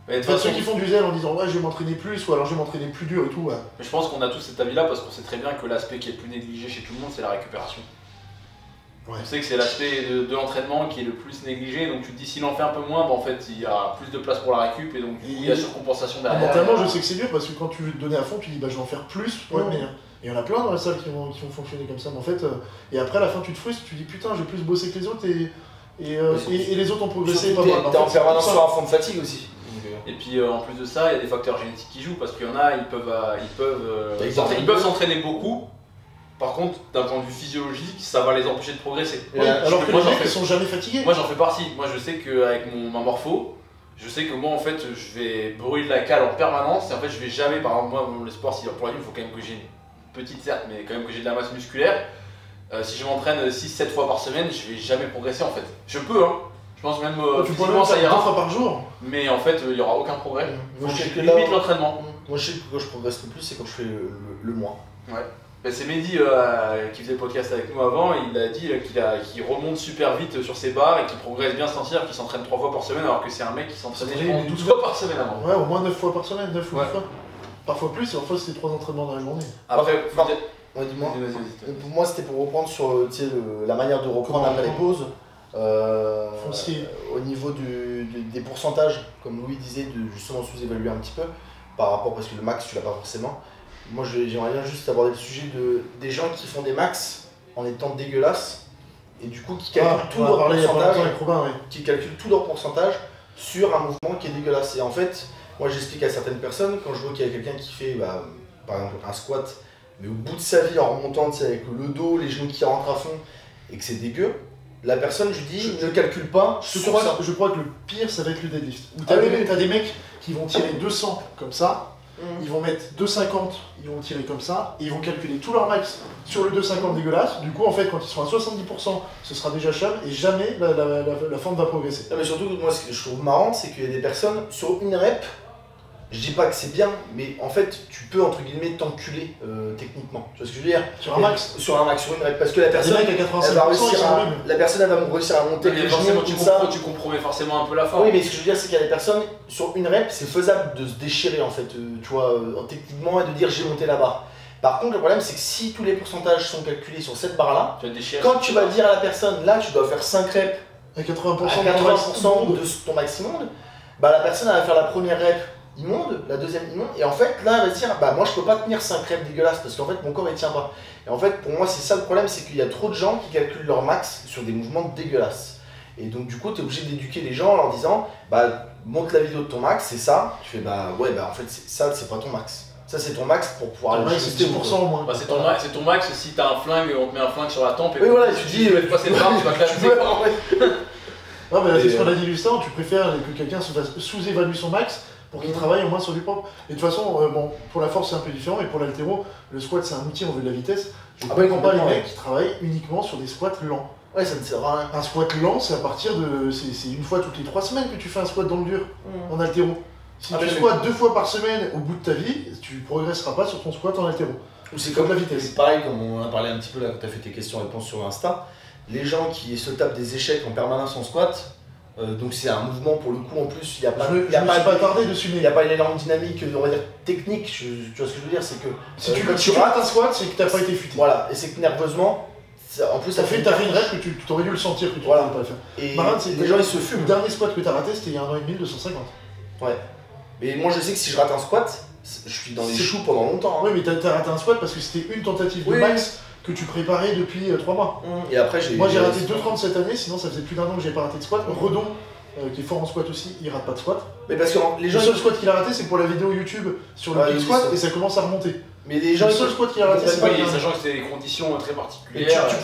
Mais ceux qui font du zèle en disant ouais je vais m'entraîner plus ou alors je vais m'entraîner plus dur et tout. Ouais. Mais je pense qu'on a tous cet avis là parce qu'on sait très bien que l'aspect qui est le plus négligé chez tout le monde c'est la récupération. Ouais. On sait que c'est l'aspect de l'entraînement qui est le plus négligé, donc tu te dis s'il en fait un peu moins, bah en fait il y a plus de place pour la récup et donc il y a surcompensation derrière. Mentalement je sais que c'est dur parce que quand tu veux te donner à fond tu dis bah je vais en faire plus pour être meilleur. Et il y en a plein dans la salle qui vont fonctionner comme ça, mais en fait, et après à la fin tu te frustres, tu dis putain j'ai plus bossé que les autres et les autres ont progressé. T'es en permanence sur un fond de fatigue aussi. Et puis en plus de ça, il y a des facteurs génétiques qui jouent parce qu'il y en a, ils peuvent s'entraîner beaucoup. Par contre, d'un point de vue physiologique, ça va les empêcher de progresser. Ouais, alors que les mecs ils sont jamais fatigués. Moi j'en fais partie. Moi je sais qu'avec ma morpho, je sais que moi en fait je vais brûler de la cale en permanence et en fait je vais jamais, par exemple moi le sport si pour la nuit il faut quand même que j'ai une petite certes mais quand même que j'ai de la masse musculaire. Si je m'entraîne 6-7 fois par semaine, je vais jamais progresser en fait. Je peux hein. Je pense même physiquement ça ira 2 fois par jour. Mais en fait il n'y aura aucun progrès. Moi je sais que limite l'entraînement. Moi je sais que quand je progresse le plus c'est quand je fais le mois. Ouais. Ben c'est Mehdi qui faisait le podcast avec nous avant, il a dit qu'il remonte super vite sur ses barres et qu'il progresse bien sans tir, qu'il s'entraîne 3 fois par semaine alors que c'est un mec qui s'entraînait 12 fois par semaine avant. Ouais, au moins 9 fois par semaine, 9 ou 10 fois. Parfois plus, et parfois c'était 3 entraînements dans la journée. Après, ouais, dis-moi. Pour moi c'était pour reprendre sur la manière de reprendre après les pauses. Au niveau des pourcentages, comme Louis disait, de justement sous-évaluer un petit peu par rapport, parce que le max tu l'as pas forcément. Moi j'aimerais bien juste aborder le sujet des gens qui font des max en étant dégueulasses et du coup qui calculent tout leur pourcentage sur un mouvement qui est dégueulasse. Et en fait, moi j'explique à certaines personnes, quand je vois qu'il y a quelqu'un qui fait par exemple un squat, mais au bout de sa vie en remontant avec le dos, les genoux qui rentrent à fond et que c'est dégueu, la personne je dis ne calcule pas sur ça. Je crois que le pire ça va être le deadlift. Où t'as des mecs qui vont tirer 200 comme ça. Ils vont mettre 2,50, ils vont tirer comme ça, et ils vont calculer tout leur max sur le 2,50 dégueulasse. Du coup, en fait, quand ils sont à 70%, ce sera déjà chum, et jamais la forme va progresser. Non, mais surtout, moi, ce que je trouve marrant, c'est qu'il y a des personnes, sur une rep, je dis pas que c'est bien, mais en fait, tu peux, entre guillemets, t'enculer techniquement. Tu vois ce que je veux dire? Sur un max? Sur un max, sur une rep, parce que la personne, elle va réussir à monter les genoux, tu compromets forcément un peu la forme. Oui, mais ce que je veux dire, c'est qu'il y a des personnes, sur une rep, c'est faisable de se déchirer, en fait, tu vois, techniquement, et de dire j'ai monté la barre. Par contre, le problème, c'est que si tous les pourcentages sont calculés sur cette barre-là, quand tu vas dire à la personne, là, tu dois faire 5 reps à 80% de ton maximum, bah la personne, elle va faire la première rep immonde, la deuxième immonde, et en fait là elle va se dire bah moi je peux pas tenir 5 reps dégueulasses parce qu'en fait mon corps il tient pas. Et en fait pour moi c'est ça le problème, c'est qu'il y a trop de gens qui calculent leur max sur des mouvements dégueulasses. Et donc du coup tu es obligé d'éduquer les gens en leur disant bah montre la vidéo de ton max, c'est ça. Tu fais bah ouais bah en fait ça c'est pas ton max. Ça c'est ton max pour pouvoir aller c'est 10% au moins. Bah, c'est ton max si t'as un flingue, on te met un flingue sur la tempe et oui, voilà, tu dis pas cette barre, tu vas classer. Non mais là c'est ce qu'on a dit juste avant, tu préfères que quelqu'un sous-évalue son max pour qu'il travaille au moins sur du propre. Et de toute façon, bon, pour la force c'est un peu différent, mais pour l'haltéro, le squat c'est un outil, on veut de la vitesse. Je ne comprends pas les mecs qui travaillent uniquement sur des squats lents. Ouais, ça ne sert à rien. Un squat lent, c'est à partir de. C'est une fois toutes les 3 semaines que tu fais un squat dans le dur, en haltéro. Si tu squats 2 fois par semaine au bout de ta vie, tu progresseras pas sur ton squat en haltéro. C'est comme la vitesse. C'est pareil, comme on en a parlé un petit peu là quand tu as fait tes questions-réponses sur Insta. Les gens qui se tapent des échecs en permanence en squat, donc c'est un mouvement pour le coup en plus, il n'y a pas une énorme dynamique, on va dire technique, tu vois ce que je veux dire, c'est que si tu rates un squat, c'est que tu n'as pas été futé. Voilà, et c'est que nerveusement, en plus t'as fait une rep que tu aurais dû le sentir que tu ne pouvais pas le faire. Et Marin, les gens ils se fument. Le dernier squat que tu as raté c'était il y a 1 an et demi, 250. Ouais, mais moi je sais que si je rate un squat, je suis dans les choux pendant longtemps. Oui mais t'as raté un squat parce que c'était une tentative de max que tu préparais depuis 3 mois. Et après moi j'ai raté 2,30 cette année, sinon ça faisait plus d'1 an que j'ai pas raté de squat. Redon, qui est fort en squat aussi, il rate pas de squat. Mais parce que les gens. Le seul squat qu'il a raté c'est pour la vidéo YouTube sur le big squat et ça commence à remonter. Mais les gens. Le seul squat qu'il a raté c'est pas. Sachant que c'est des conditions très particulières. Tu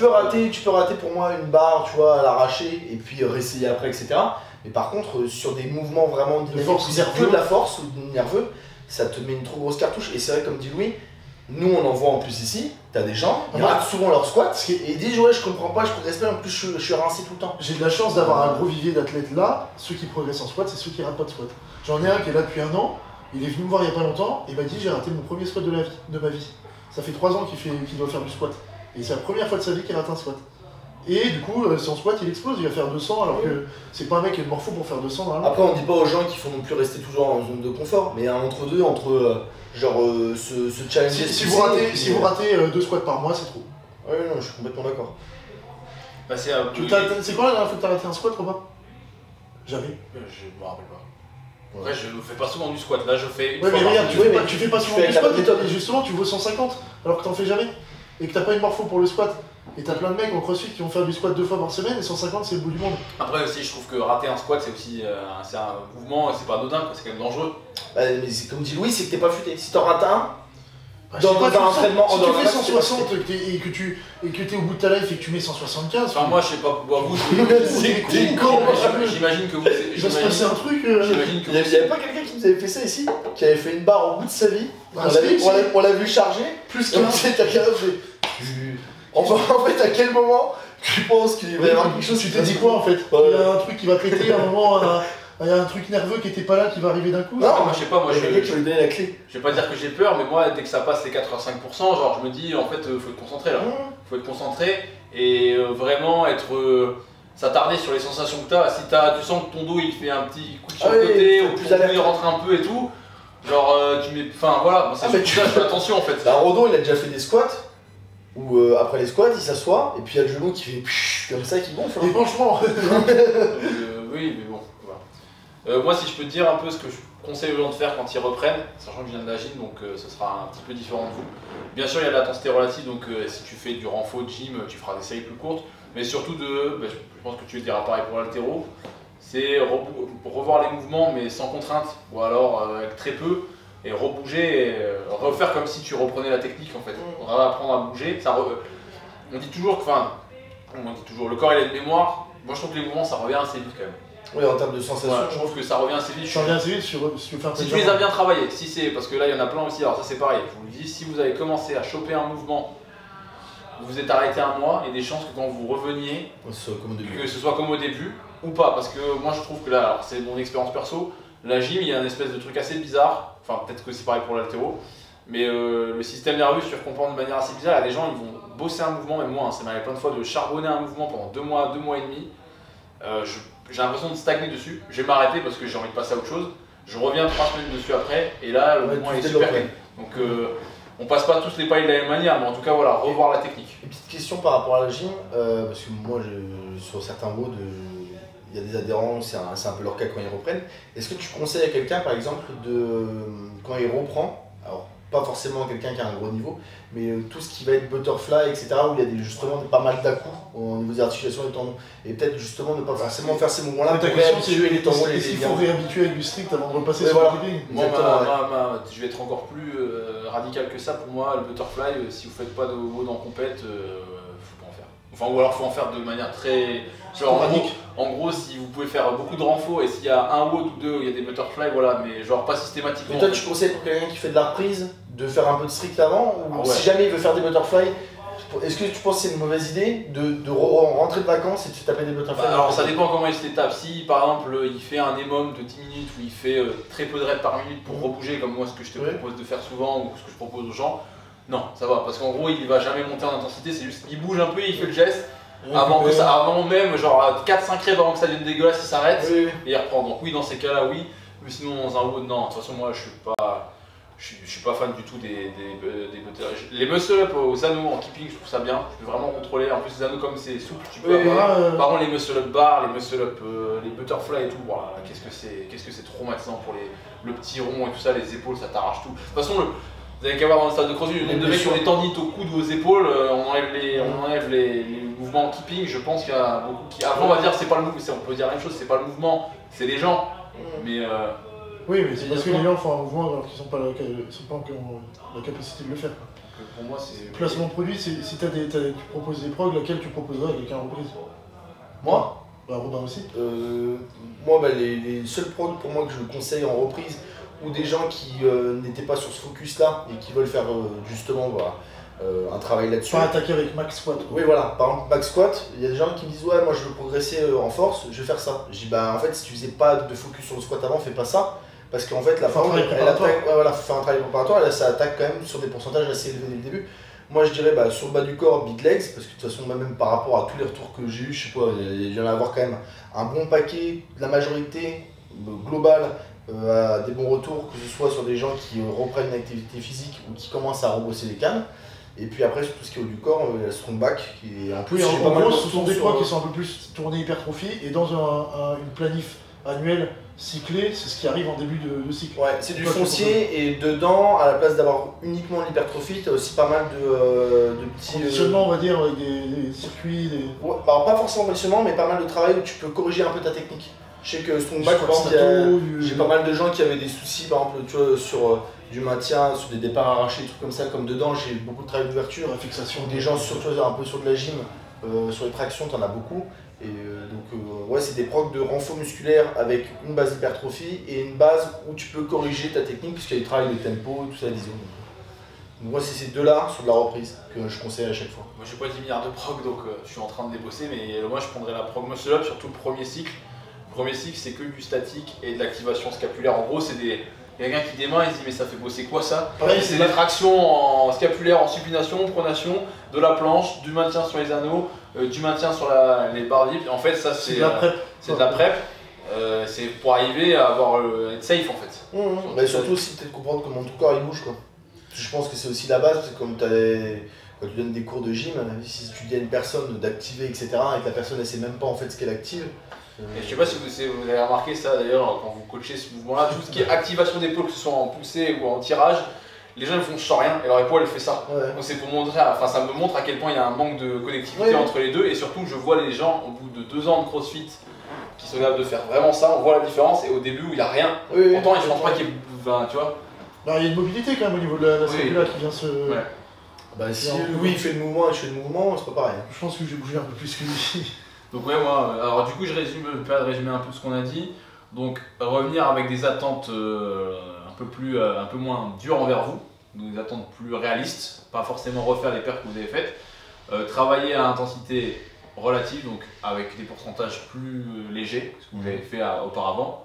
peux rater pour moi une barre, tu vois, à l'arracher et puis réessayer après, etc. Mais par contre, sur des mouvements vraiment dynamiques, de la force ou nerveux, ça te met une trop grosse cartouche. Et c'est vrai, comme dit Louis, nous on en voit en plus ici, t'as des gens, ils ratent souvent leur squat et ils disent ouais je comprends pas, je progresse pas, en plus je suis rincé tout le temps. J'ai de la chance d'avoir un gros vivier d'athlètes là, ceux qui progressent en squat c'est ceux qui ratent pas de squat. J'en ai un qui est là depuis 1 an, il est venu me voir il y a pas longtemps et m'a dit j'ai raté mon premier squat de ma vie. Ça fait 3 ans qu'il doit faire du squat. Et c'est la première fois de sa vie qu'il rate un squat. Et du coup, son squat il explose, il va faire 200 alors que c'est pas un mec qui est morpho pour faire 200 normalement. Après, on dit pas aux gens qu'il faut non plus rester toujours en zone de confort, mais un entre-deux, se challenger. Si vous ratez 2 squats par mois, c'est trop. Ouais, non, je suis complètement d'accord. Bah, c'est quoi la dernière fois que t'as raté un squat, Robin? Jamais. Je me rappelle pas. Ouais, je fais pas souvent du squat, là je fais. Ouais, mais regarde, tu fais pas souvent du squat et justement tu vaux 150 alors que t'en fais jamais. Et que t'as pas une morpho pour le squat. Et t'as plein de mecs en crossfit qui vont faire du squat 2 fois par semaine et 150 c'est le bout du monde. Après aussi, je trouve que rater un squat c'est aussi c'est un mouvement, c'est pas anodin, c'est quand même dangereux. Bah, mais c'est comme dit Louis, c'est que t'es pas futé. Si t'en rates un, dans un entraînement, si tu fais 160 et que t'es au bout de ta life et que tu mets 175. Enfin, moi je sais pas, vous c'est con. J'imagine que vous. Il va se passer un truc. Il y avait pas quelqu'un qui nous avait fait ça ici, qui avait fait une barre au bout de sa vie. On l'a vu charger, plus que t'as qu'à en fait, à quel moment tu penses qu'il va y avoir quelque chose? Tu t'es dit quoi en fait? Il y a un truc qui va péter à un moment, il y a un truc nerveux qui était pas là qui va arriver d'un coup? Non, moi je sais pas, moi il y a quelqu'un qui va lui donner la clé. Je vais pas dire que j'ai peur, mais moi dès que ça passe les 85%, genre je me dis en fait faut être concentré là. Faut être concentré et vraiment s'attarder sur les sensations que t'as. Si tu sens que ton dos il fait un petit coup sur le côté, ou que ton dos il rentre un peu et tout, genre tu mets. Enfin voilà, c'est ça, je fais attention en fait. Rodon il a déjà fait des squats. Où après les squats, il s'assoit et puis il y a le genou qui fait comme ça qui gonfle. Et franchement oui, mais bon, voilà. Moi, si je peux te dire un peu ce que je conseille aux gens de faire quand ils reprennent, sachant que je viens de la gym, donc ce sera un petit peu différent de vous. Bien sûr, il y a de l'intensité relative, donc si tu fais du renfort de gym, tu feras des séries plus courtes, mais surtout je pense que tu diras pareil pour l'haltéro, c'est revoir les mouvements mais sans contrainte, ou alors avec très peu. Et rebouger, et refaire comme si tu reprenais la technique en fait. On va apprendre à bouger. On dit toujours que, le corps il a une mémoire. Moi je trouve que les mouvements ça revient assez vite quand même. Oui, en termes de sensation. Ouais, je trouve que ça revient assez vite. Ça revient assez vite si tu les as bien travaillés, si c'est parce que là il y en a plein aussi. Alors ça c'est pareil. Je vous le dis, si vous avez commencé à choper un mouvement, vous vous êtes arrêté un mois, il y a des chances que quand vous reveniez, que ce soit comme au début ou pas. Parce que moi je trouve que là, alors c'est mon expérience perso. La gym, il y a un espèce de truc assez bizarre, enfin peut-être que c'est pareil pour l'haltéro, mais le système nerveux surcompense de manière assez bizarre. Il y a des gens, ils vont bosser un mouvement, et moi, ça m'arrive plein de fois de charbonner un mouvement pendant 2 mois, 2 mois et demi. J'ai l'impression de stagner dessus, je vais m'arrêter parce que j'ai envie de passer à autre chose. Je reviens 3 semaines dessus après, et là, le mouvement est super clean. Donc on passe pas tous les pailles de la même manière, mais en tout cas, voilà, revoir la technique. Une petite question par rapport à la gym, parce que moi, sur certains mots il y a des adhérents, c'est un peu leur cas quand ils reprennent. Est-ce que tu conseilles à quelqu'un, par exemple, quand il reprend, alors pas forcément quelqu'un qui a un gros niveau, mais tout ce qui va être butterfly, etc., où il y a justement pas mal d'à-coups au niveau des articulations et des tendons, et peut-être justement ne pas forcément faire ces mouvements-là pour réhabituer les tendons et les liens. Il faut réhabituer avec du strict avant de repasser sur le clipping. Moi, je vais être encore plus radical que ça. Pour moi, le butterfly, si vous faites pas de WOD en compète, faut pas en faire. Enfin, ou alors faut en faire de manière très... En gros, si vous pouvez faire beaucoup de renfort et s'il y a un WOD ou deux, il y a des butterfly, voilà, mais genre pas systématiquement. Mais toi, tu conseilles pour quelqu'un qui fait de la reprise de faire un peu de strict avant, ou si jamais il veut faire des butterfly, est-ce que tu penses que c'est une mauvaise idée de rentrer de vacances et de se taper des butterfly? Alors ça dépend comment il se les tape. Si par exemple il fait un EMOM de 10 minutes où il fait très peu de reps par minute pour rebouger, comme moi ce que je te propose de faire souvent ou ce que je propose aux gens, non, ça va, parce qu'en gros il va jamais monter en intensité, c'est juste qu'il bouge un peu, il fait le geste. Avant même, genre 4-5 reps avant que ça devienne dégueulasse, il s'arrête et il reprend. Donc oui, dans ces cas-là, oui. Mais sinon, dans un WOD, non. De toute façon, moi, je suis pas fan du tout des butters. Les muscle-up aux anneaux en keeping, je trouve ça bien. Tu peux vraiment contrôler. En plus, les anneaux, comme c'est souple, tu peux avoir. Par contre, les muscle-up bars, les muscle-up, les butterfly et tout, voilà, qu'est-ce que c'est traumatisant pour le petit rond et tout ça, les épaules, ça t'arrache tout. De toute façon, vous avez qu'à voir dans le stade de crossfit, le nombre de mecs qui ont des tendinites au coude ou aux épaules, on enlève les mouvements en keeping. Je pense qu'il y a beaucoup qui. Avant, on va dire c'est pas le mouvement, on peut dire la même chose, c'est pas le mouvement, c'est les gens. Mais oui, mais c'est parce que les gens font un mouvement alors qu'ils sont pas encore la capacité de le faire. Pour moi, c'est. Placement de produit, si tu proposes des progs, laquelle tu proposerais avec un reprise? Moi Robin aussi. Moi, les seuls progs pour moi que je conseille en reprise, ou des gens qui n'étaient pas sur ce focus là et qui veulent faire justement un travail là-dessus. Pas attaquer avec max squat. Oui, voilà, par exemple max squat, il y a des gens qui me disent ouais, moi je veux progresser en force, je vais faire ça. Je dis bah en fait si tu faisais pas de focus sur le squat avant, fais pas ça, parce qu'en fait la forme elle attaque, faut faire un travail préparatoire, ça attaque quand même sur des pourcentages assez élevés dès le début. Moi je dirais sur le bas du corps, big legs, parce que de toute façon même par rapport à tous les retours que j'ai eu, je sais pas, il y en a à avoir quand même un bon paquet, la majorité globale a des bons retours, que ce soit sur des gens qui reprennent une activité physique ou qui commencent à rebosser les cannes. Et puis après, sur tout ce qui est haut du corps, il y a le strong back qui est en plus. En gros, ce sont des poids qui sont un peu plus tournés hypertrophie et dans une planif annuelle cyclée, c'est ce qui arrive en début de cycle. Ouais, c'est du foncier et dedans, à la place d'avoir uniquement l'hypertrophie, tu as aussi pas mal de petits. Conditionnement, on va dire, avec des circuits. Ouais, pas forcément conditionnement, mais pas mal de travail où tu peux corriger un peu ta technique. Je sais que strong back, j'ai pas mal de gens qui avaient des soucis, par exemple, tu vois, sur du maintien, sur des départs arrachés, des trucs comme ça, comme dedans, j'ai beaucoup de travail d'ouverture, la fixation. Des gens, surtout un peu sur de la gym, sur les tractions, t'en as beaucoup. Et ouais, c'est des procs de renfort musculaire avec une base d'hypertrophie et une base où tu peux corriger ta technique, puisqu'il y a du travail de tempo, tout ça, disons. Donc moi, c'est ces deux-là, sur de la reprise, que je conseille à chaque fois. Moi, j'ai pas 10 milliards de procs, donc je suis en train de les bosser, mais moi, je prendrais la prog muscle up, surtout le premier cycle. Le premier cycle, c'est que du statique et de l'activation scapulaire. En gros, c'est des. Il y a quelqu'un qui démarre, il se dit mais ça fait bosser quoi ça? Pareil, c'est des tractions en scapulaire, en supination, pronation, de la planche, du maintien sur les anneaux, du maintien sur les barres dips. En fait, ça c'est de la prep. C'est de la prep. C'est pour arriver à être safe en fait. Mais surtout aussi peut-être comprendre comment ton corps il bouge quoi. Je pense que c'est aussi la base, parce que comme quand tu donnes des cours de gym, si tu dis à une personne d'activer etc. et que la personne ne sait même pas en fait ce qu'elle active. Et je sais pas si vous avez remarqué ça d'ailleurs quand vous coachez ce mouvement-là, tout ce qui est activation d'épaule, que ce soit en poussée ou en tirage, les gens ils font je sens rien et leur épaule elle fait ça. Ouais. Donc c'est pour montrer, enfin ça me montre à quel point il y a un manque de connectivité entre les deux et surtout je vois les gens au bout de 2 ans de crossfit qui sont capables de faire vraiment ça, on voit la différence et au début où il n'y a rien, pourtant je pense pas qu'il y ait, tu vois. Il y a une mobilité quand même au niveau de la scapula qui vient se... Ouais. Bah si lui il fait le mouvement et je fais le mouvement, c'est pas pareil. Je pense que j'ai bougé un peu plus que lui. Donc ouais moi, alors du coup je résumer un peu ce qu'on a dit. Donc revenir avec des attentes un peu moins dures envers vous, donc des attentes plus réalistes, pas forcément refaire les perfs que vous avez faites. Travailler à intensité relative, donc avec des pourcentages plus légers, ce que vous avez fait auparavant.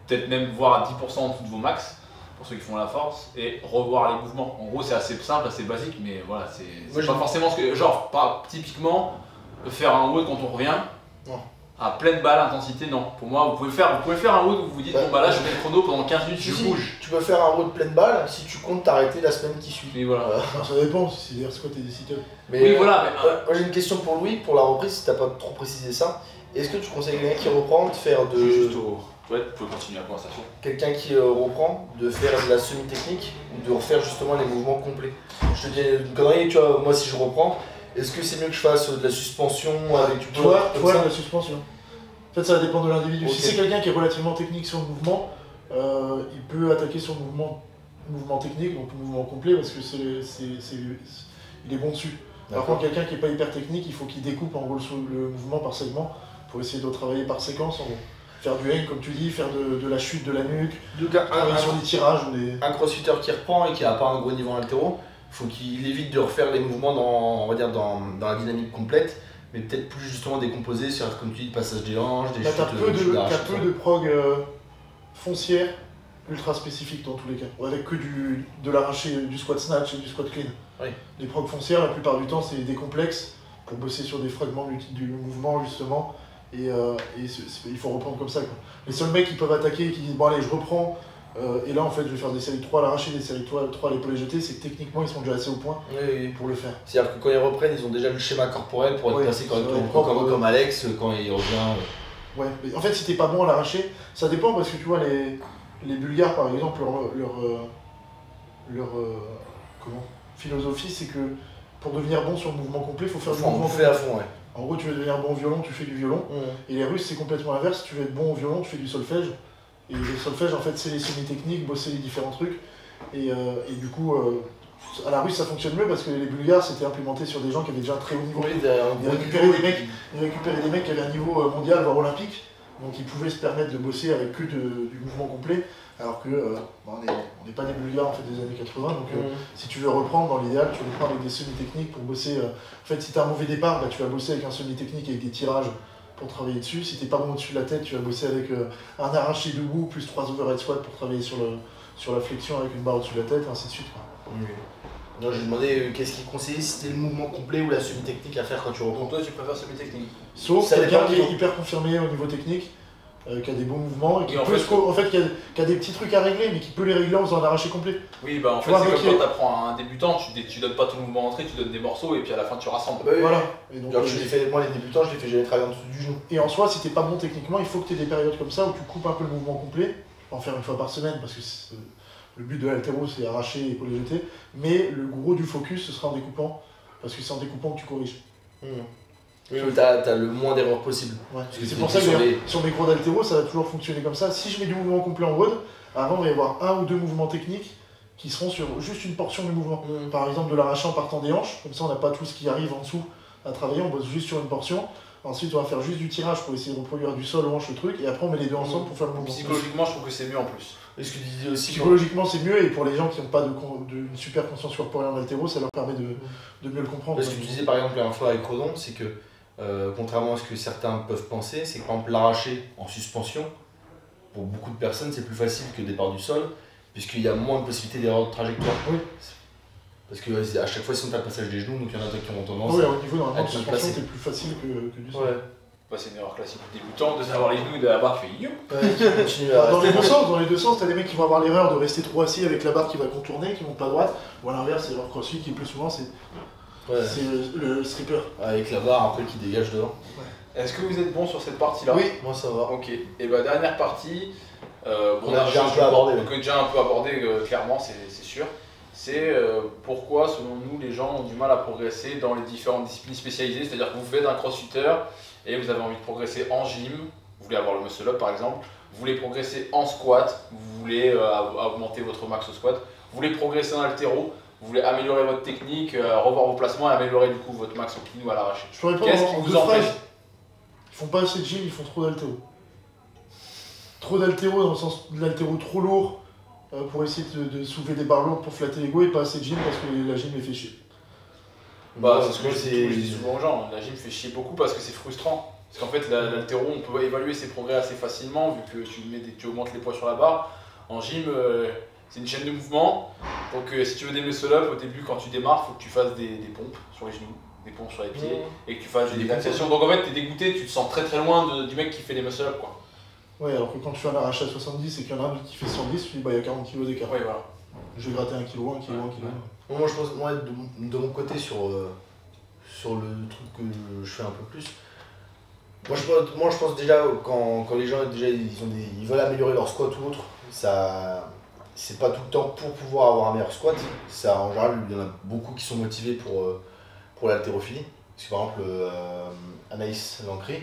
Peut-être même voir à 10% en dessous de vos max, pour ceux qui font la force, et revoir les mouvements. En gros c'est assez simple, assez basique, mais voilà, c'est pas forcément ce que... Genre, pas typiquement, faire un WOD quand on revient, non. À pleine balle, intensité, non. Pour moi, vous pouvez faire un WOD où vous vous dites, bon bah là je mets le chrono pendant 15 minutes, je bouge. Tu peux faire un WOD pleine balle si tu comptes t'arrêter la semaine qui suit. Mais voilà. Ça dépend, si c'est des squats et des sit-ups. Oui, voilà. Moi j'ai une question pour Louis, pour la reprise, si t'as pas trop précisé ça. Est-ce que tu conseilles quelqu'un qui reprend de faire de... Juste au... Ouais, tu peux continuer la conversation. Quelqu'un qui reprend de faire de la semi-technique ou de refaire justement les mouvements complets. Je te dis une connerie, tu vois, moi si je reprends, est-ce que c'est mieux que je fasse de la suspension avec du poids de la suspension. En fait, ça va dépendre de l'individu. Okay. Si c'est quelqu'un qui est relativement technique sur le mouvement, il peut attaquer sur le mouvement technique, donc le mouvement complet, parce que il est bon dessus. Par contre, quelqu'un qui n'est pas hyper technique, il faut qu'il découpe en gros le mouvement par segment pour essayer de travailler par séquence en gros. Faire du hang comme tu dis, faire de la chute de la nuque, travailler sur des tirages ou des... Un crossfitter qui reprend et qui n'a pas un gros niveau en haltéro, il faut qu'il évite de refaire les mouvements dans la dynamique complète, mais peut-être plus justement décomposer sur, comme tu dis, le passage des hanches, des chutes. T'as peu de prog foncière ultra spécifique dans tous les cas, avec que de l'arraché, du squat snatch et du squat clean. Oui. Les prog foncières, la plupart du temps, c'est des complexes pour bosser sur des fragments du mouvement justement. Et il faut reprendre comme ça quoi. Les seuls mecs qui peuvent attaquer qui disent bon allez je reprends et là en fait je vais faire des séries 3 à l'arraché, des séries 3 à l'épaule jetée, c'est que techniquement ils sont déjà assez au point pour le faire. C'est-à-dire que quand ils reprennent ils ont déjà le schéma corporel pour être placé correctement, comme Alex quand il revient. Ouais, mais en fait si t'es pas bon à l'arraché, ça dépend parce que tu vois les Bulgares par exemple leur philosophie c'est que pour devenir bon sur le mouvement complet il faut faire du mouvement complet à fond ouais. En gros, tu veux devenir bon au violon, tu fais du violon. Et les Russes, c'est complètement l'inverse. Tu veux être bon au violon, tu fais du solfège. Et le solfège, en fait, c'est les semi-techniques, bosser les différents trucs. Et du coup, à la Russe, ça fonctionne mieux parce que les Bulgares, c'était implémenté sur des gens qui avaient déjà un très haut niveau. Ils récupéraient des mecs qui avaient un niveau mondial, voire olympique. Donc, ils pouvaient se permettre de bosser avec que du mouvement complet. Alors que on n'est pas des Bulgares en fait, des années 80, donc si tu veux reprendre, dans l'idéal, tu reprends avec des semi-techniques pour bosser. En fait, si tu as un mauvais départ, bah, tu vas bosser avec un semi-technique avec des tirages pour travailler dessus. Si tu n'es pas bon au-dessus de la tête, tu vas bosser avec un arraché debout plus 3 overhead squats pour travailler sur la flexion avec une barre au-dessus de la tête, et ainsi de suite. Quoi. Non, j'ai demandé qu'est-ce qu'il conseillait, si c'était le mouvement complet ou la semi-technique à faire quand tu reprends. Donc toi tu préfères semi-technique. Sauf quelqu'un qui est hyper confirmé au niveau technique, qui a des bons mouvements, et qui qui a des petits trucs à régler, mais qui peut les régler en faisant un arraché complet. Oui, bah en fait c'est comme quand tu apprends à un débutant, tu donnes pas ton mouvement entrée, tu donnes des morceaux et puis à la fin tu rassembles. Bah, voilà. Et donc, moi les débutants, je les fais jamais travailler en dessous du genou. Et en soi, si t'es pas bon techniquement, il faut que tu aies des périodes comme ça où tu coupes un peu le mouvement complet, en faire une fois par semaine, parce que le but de l'haltéro c'est arracher et les jeter, mais le gros du focus ce sera en découpant, parce que c'est en découpant que tu corriges. Oui, mais t'as le moins d'erreurs possible. Ouais. C'est pour ça que sur mes gros d'haltéro, ça va toujours fonctionner comme ça. Si je mets du mouvement complet en WOD, avant il va y avoir un ou deux mouvements techniques qui seront sur juste une portion du mouvement. Par exemple de l'arracher en partant des hanches, comme ça on n'a pas tout ce qui arrive en dessous à travailler, on bosse juste sur une portion. Ensuite on va faire juste du tirage pour essayer de reproduire du sol aux hanches le truc, et après on met les deux ensemble pour faire le mouvement. Psychologiquement je trouve que c'est mieux en plus. Ce que tu disais aussi, psychologiquement c'est mieux, et pour les gens qui n'ont pas une super conscience corporelle en haltéro, ça leur permet de mieux le comprendre. Ce que tu disais par exemple la fois avec Rodon, c'est que contrairement à ce que certains peuvent penser, c'est que par exemple l'arracher en suspension, pour beaucoup de personnes c'est plus facile que départ du sol, puisqu'il y a moins de possibilités d'erreur de trajectoire. Oui. Parce que à chaque fois sinon tu as le passage des genoux, donc il y en a qui ont tendance au niveau normalement de suspension c'est plus facile que du sol. Ouais. Bah, c'est une erreur classique du débutant de savoir les genoux et de la barre qui fait youp. Dans les deux sens, t'as des mecs qui vont avoir l'erreur de rester trop assis avec la barre qui va contourner, qui monte pas à droite, ou à l'inverse, c'est leur crossfit qui plus souvent c'est le stripper. Avec la barre après qui dégage devant. Ouais. Est-ce que vous êtes bon sur cette partie-là? Oui, moi ça va. Ok, et bah dernière partie, on a déjà un peu abordé. Donc déjà un peu abordé clairement, c'est sûr. C'est pourquoi, selon nous, les gens ont du mal à progresser dans les différentes disciplines spécialisées. C'est-à-dire que vous faites un crossfitter et vous avez envie de progresser en gym, vous voulez avoir le muscle up par exemple, vous voulez progresser en squat, vous voulez augmenter votre max au squat, vous voulez progresser en haltéro, vous voulez améliorer votre technique, revoir vos placements et améliorer du coup votre max au clean ou à l'arraché. Je peux répondre en deux phrases. Ils font pas assez de gym, ils font trop d'haltéro. Trop d'haltéro dans le sens de l'haltéro trop lourd pour essayer de soulever des barres lourdes pour flatter l'ego, et pas assez de gym parce que la gym les fait chier. Bah, c'est ce que je dis souvent aux gens, la gym fait chier beaucoup parce que c'est frustrant. Parce qu'en fait, l'haltéro, on peut évaluer ses progrès assez facilement vu que tu augmentes les poids sur la barre. En gym, c'est une chaîne de mouvement. Donc, si tu veux des muscle up, au début, quand tu démarres, il faut que tu fasses des pompes sur les genoux, des pompes sur les pieds et que tu fasses des adaptations. Donc, en fait, tu es dégoûté, tu te sens très très loin du mec qui fait des muscle up, quoi. Ouais, alors que quand tu fais un arraché à 70 et qu'il y en a un qui fait 110, tu dis bah il y a 40 kg d'écart. Ouais, voilà. Je vais gratter 1 kg, 1 kg, 1 kg. Moi, je pense, de mon côté, sur le truc que je fais un peu plus, moi je pense déjà quand les gens déjà ils veulent améliorer leur squat ou autre, ça c'est pas tout le temps pour pouvoir avoir un meilleur squat. Ça, en général, il y en a beaucoup qui sont motivés pour l'haltérophilie. Parce que par exemple, Anaïs Lancry,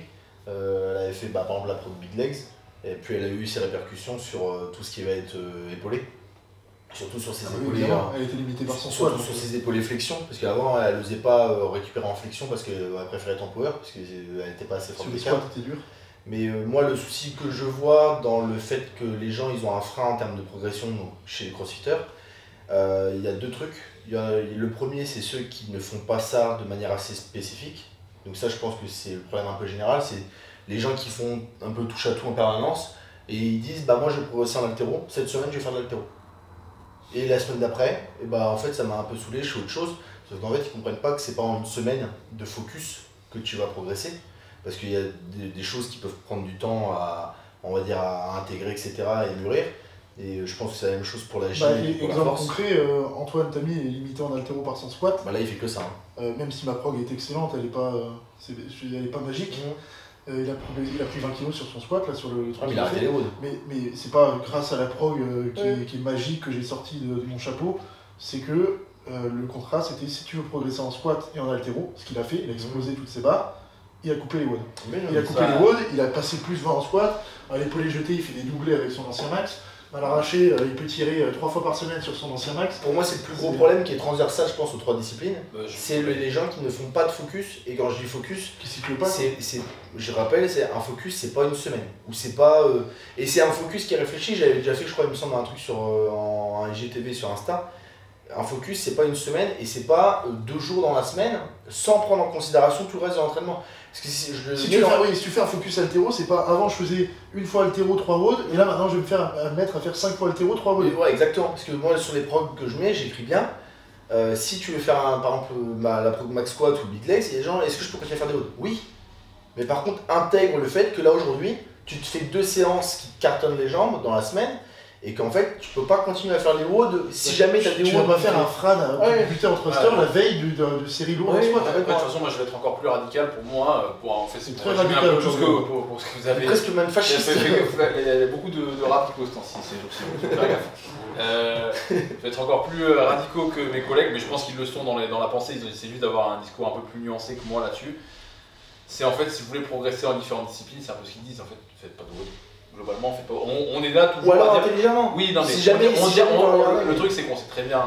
elle avait fait par exemple la pro de Big Legs, et puis elle a eu ses répercussions sur tout ce qui va être épaulé. Surtout sur ses épaules. Elle était limitée par son squat. Surtout sur ses épaules flexion, parce qu'avant elle n'osait pas récupérer en flexion parce qu'elle préférait être en power, parce qu'elle n'était pas assez forte. Sur le squat, c'était dur. Mais moi, le souci que je vois dans le fait que les gens ils ont un frein en termes de progression chez les crossfitters, il y a deux trucs. Le premier, c'est ceux qui ne font pas ça de manière assez spécifique. Donc ça, je pense que c'est le problème un peu général, c'est les gens qui font un peu touche à tout en permanence et ils disent bah moi je vais progresser en haltéro, cette semaine je vais faire de l'haltéro. Et la semaine d'après, et bah en fait ça m'a un peu saoulé, je fais autre chose. Sauf qu'en fait ils comprennent pas que c'est pas en une semaine de focus que tu vas progresser. Parce qu'il y a des choses qui peuvent prendre du temps à intégrer, etc. et mûrir. Et je pense que c'est la même chose pour la gym et pour la force. Exemple concret, Antoine Tamy est limité en haltéro par son squat. Bah là il fait que ça. Même si ma prog est excellente, elle est pas magique. Il a pris 20 kg sur son squat, là, sur le truc. Il a arrêté les routes. Mais c'est pas grâce à la prog qui est magique que j'ai sorti de mon chapeau. C'est que le contrat, c'était si tu veux progresser en squat et en haltéro, ce qu'il a fait, il a explosé toutes ses barres, il a coupé les WOD. Il a coupé les WOD, il a passé plus 20 en squat, à l'épaulé jeté, il fait des doublés avec son ancien max. À l'arraché, il peut tirer 3 fois par semaine sur son ancien max. Pour moi, c'est le plus gros problème qui est transversal, je pense, aux 3 disciplines. C'est les gens qui ne font pas de focus. Et quand je dis focus, qui cyclent pas. Je rappelle, c'est un focus, c'est pas une semaine. Ou c'est pas. Et c'est un focus qui est réfléchi. J'avais déjà fait, je crois, il me semble, un truc en IGTV sur Insta. Un focus, c'est pas une semaine et c'est pas 2 jours dans la semaine sans prendre en considération tout le reste de l'entraînement. Parce que si tu fais un focus haltéro, c'est pas avant je faisais une fois haltéro 3 WOD et là maintenant je vais me mettre à faire 5 fois haltéro 3 WOD. Ouais, exactement. Parce que moi sur les progs que je mets, j'écris bien Si tu veux faire par exemple la max squat ou big legs, il y a des gens, est-ce que je peux continuer à faire des WOD? Oui. Mais par contre, intègre le fait que là aujourd'hui, tu te fais 2 séances qui te cartonnent les jambes dans la semaine et qu'en fait, tu peux pas continuer à faire les WOD si jamais tu as des WOD. Tu vas pas faire un Fran buter en thruster la veille de série lourde en squat. De toute façon, moi je vais être encore plus radical pour moi. En fait, c'est très radical pour ce que vous avez. Presque même fasciste. Il y a beaucoup de radicaux ce temps-ci, c'est faire gaffe. Je vais être encore plus radicaux que mes collègues, mais je pense qu'ils le sont dans la pensée. Ils essaient juste d'avoir un discours un peu plus nuancé que moi là-dessus. C'est en fait, si vous voulez progresser en différentes disciplines, c'est un peu ce qu'ils disent en fait. Faites pas de WOD. Globalement, faites pas. On est là toujours. Ou alors intelligemment. Oui, non mais si jamais, le truc c'est qu'on sait très bien,